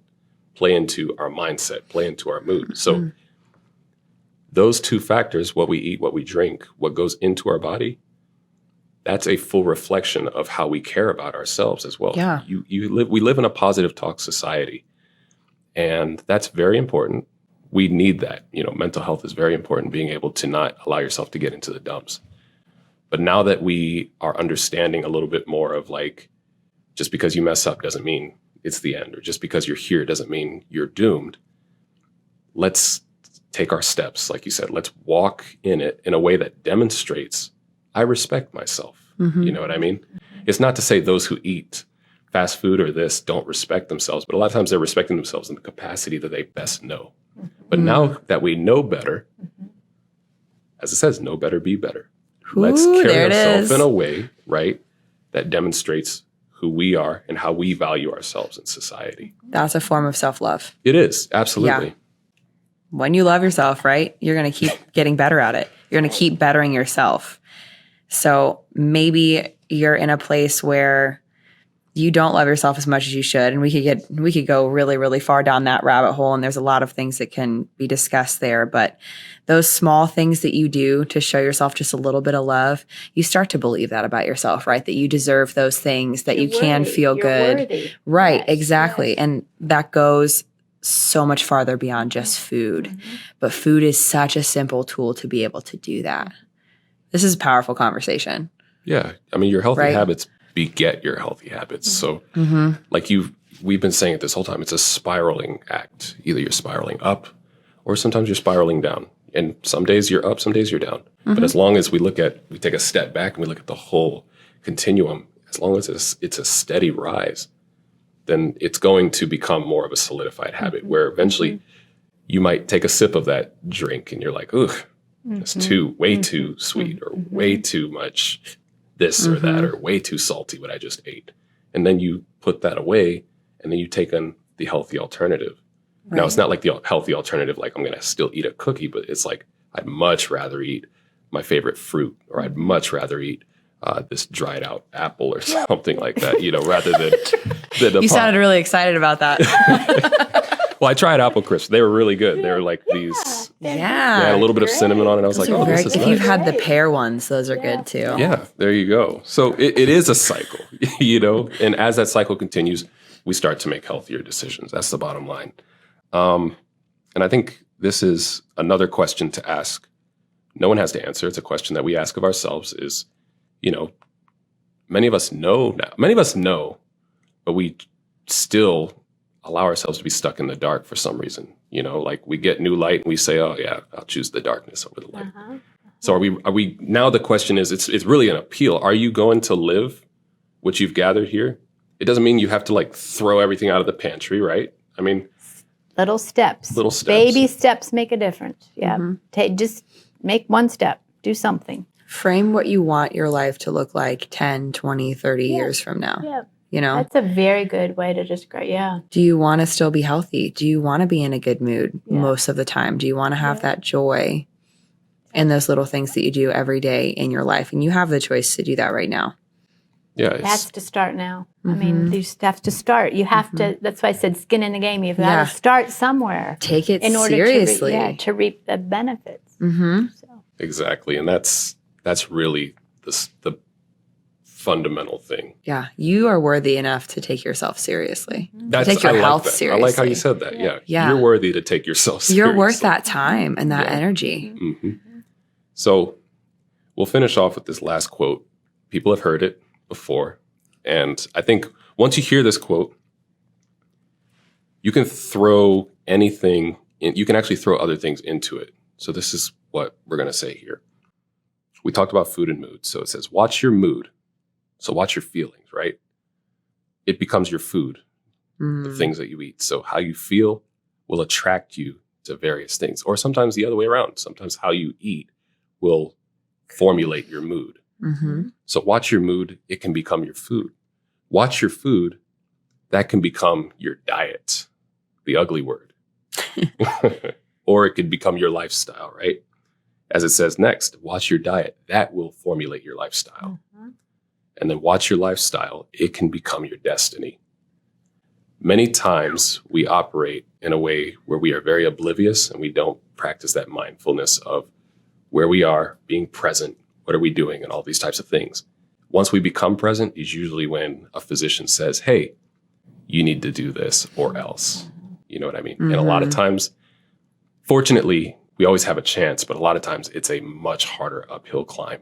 A: play into our mindset, play into our mood. So those two factors, what we eat, what we drink, what goes into our body, that's a full reflection of how we care about ourselves as well.
B: Yeah.
A: We live in a positive talk society, and that's very important. We need that. Mental health is very important, being able to not allow yourself to get into the dumps. But now that we are understanding a little bit more of, like, just because you mess up doesn't mean it's the end, or just because you're here doesn't mean you're doomed. Let's take our steps. Like you said, let's walk in it in a way that demonstrates I respect myself. You know what I mean? It's not to say those who eat fast food or this don't respect themselves, but a lot of times they're respecting themselves in the capacity that they best know. But now that we know better, as it says, know better, be better. Let's carry ourselves in a way, right, that demonstrates who we are and how we value ourselves in society.
B: That's a form of self-love.
A: It is, absolutely.
B: Yeah. When you love yourself, right, you're going to keep getting better at it. You're going to keep bettering yourself. So maybe you're in a place where you don't love yourself as much as you should. And we could go really, really far down that rabbit hole. And there's a lot of things that can be discussed there. But those small things that you do to show yourself just a little bit of love, you start to believe that about yourself, right? That you deserve those things, that you can feel good.
C: Worthy.
B: Right,
C: Yes,
B: exactly.
C: yes.
B: And that goes so much farther beyond just food. But food is such a simple tool to be able to do that. This is a powerful conversation.
A: Yeah. I mean, your healthy
B: Right?
A: habits beget your healthy habits. So like we've been saying it this whole time, it's a spiraling act. Either you're spiraling up or sometimes you're spiraling down. And some days you're up, some days you're down. But as long as we take a step back and we look at the whole continuum, as long as it's a steady rise, then it's going to become more of a solidified habit where eventually you might take a sip of that drink and you're like, ugh, it's way too sweet or way too much this or that or way too salty what I just ate. And then you put that away and then you take on the healthy alternative. Right. Now, it's not like the healthy alternative, like I'm going to still eat a cookie, but it's like I'd much rather eat my favorite fruit, or I'd much rather eat this dried out apple or something like that, rather than
B: You sounded really excited about that.
A: Well, I tried apple crisps. They were really good. They were like these.
B: Yeah.
A: They had a little bit of cinnamon on it. I was like, oh, this is
B: if
A: nice.
B: you've had the pear ones, those are good too.
A: Yeah, there you go. So it is a cycle, and as that cycle continues, we start to make healthier decisions. That's the bottom line. And I think this is another question to ask. No one has to answer. It's a question that we ask of ourselves is, many of us know now, but we still allow ourselves to be stuck in the dark for some reason. Like we get new light and we say, oh yeah, I'll choose the darkness over the light. So are we now the question is, it's really an appeal. Are you going to live what you've gathered here? It doesn't mean you have to like throw everything out of the pantry, right? I mean,
C: little steps. Baby steps make a difference. Yeah. Just make one step, do something.
B: Frame what you want your life to look like 10, 20, 30 years from now.
C: Yeah.
B: That's
C: a very good way to describe. Yeah.
B: Do you want to still be healthy? Do you want to be in a good mood most of the time? Do you want to have that joy in those little things that you do every day in your life? And you have the choice to do that right now.
A: Yeah.
C: That's to start now. I mean, you just have to start. You have to, that's why I said skin in the game. You've got to start somewhere.
B: Take it
C: in order
B: seriously.
C: to reap the benefits.
B: So.
A: Exactly. And that's really the fundamental thing.
B: Yeah. You are worthy enough to take yourself seriously.
A: Take
B: your health seriously.
A: I like how you said that. Yeah. You're worthy to take yourself seriously.
B: You're worth that time and that energy.
A: So we'll finish off with this last quote. People have heard it before. And I think once you hear this quote, you can throw anything in, you can actually throw other things into it. So this is what we're going to say here. We talked about food and mood. So it says, watch your mood. So watch your feelings, right? It becomes your food, the things that you eat. So how you feel will attract you to various things, or sometimes the other way around. Sometimes how you eat will formulate your mood. So watch your mood. It can become your food. Watch your food. That can become your diet, the ugly word. Or it could become your lifestyle, right? As it says next, watch your diet. That will formulate your lifestyle. And then watch your lifestyle. It can become your destiny. Many times we operate in a way where we are very oblivious and we don't practice that mindfulness of where we are, being present, what are we doing, and all these types of things. Once we become present is usually when a physician says, hey, you need to do this or else. You know what I mean? And a lot of times, fortunately, we always have a chance, but a lot of times it's a much harder uphill climb.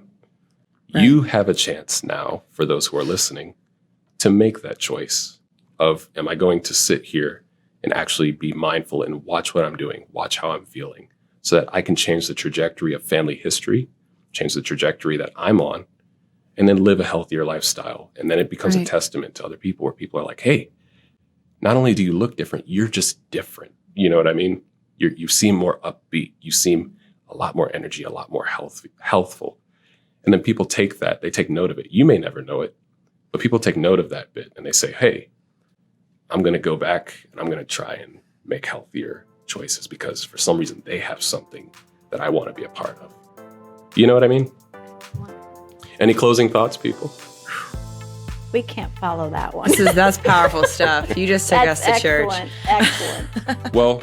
A: Right. You have a chance now, for those who are listening, to make that choice of, am I going to sit here and actually be mindful and watch what I'm doing, watch how I'm feeling, so that I can change the trajectory of family history, change the trajectory that I'm on, and then live a healthier lifestyle. And then it becomes a testament to other people where people are like, hey, not only do you look different, you're just different. You know what I mean? You seem more upbeat. You seem a lot more energy, a lot more healthful. And then people take that, they take note of it. You may never know it, but people take note of that bit and they say, hey, I'm going to go back and I'm going to try and make healthier choices because for some reason they have something that I want to be a part of. You know what I mean? Any closing thoughts, people?
C: We can't follow that one.
B: That's powerful stuff. You just took us to church.
C: Excellent.
A: Well,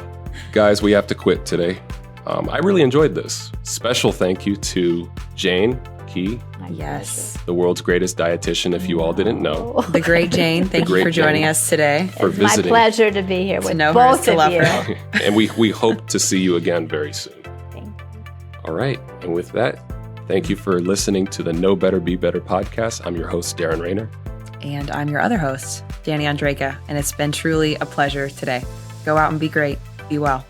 A: guys, we have to quit today. I really enjoyed this. Special thank you to Jane Key.
B: Yes.
A: The world's greatest dietitian, if you all didn't know.
B: The great Jane. Thank you for joining us today.
A: For
C: it's
A: visiting.
C: My pleasure to be here with both of you.
A: And we hope to see you again very soon.
C: Thank you.
A: All right. And with that, thank you for listening to the Know Better, Be Better podcast. I'm your host, Daron Raynor.
B: And I'm your other host, Dani Ondreka. And it's been truly a pleasure today. Go out and be great. Be well.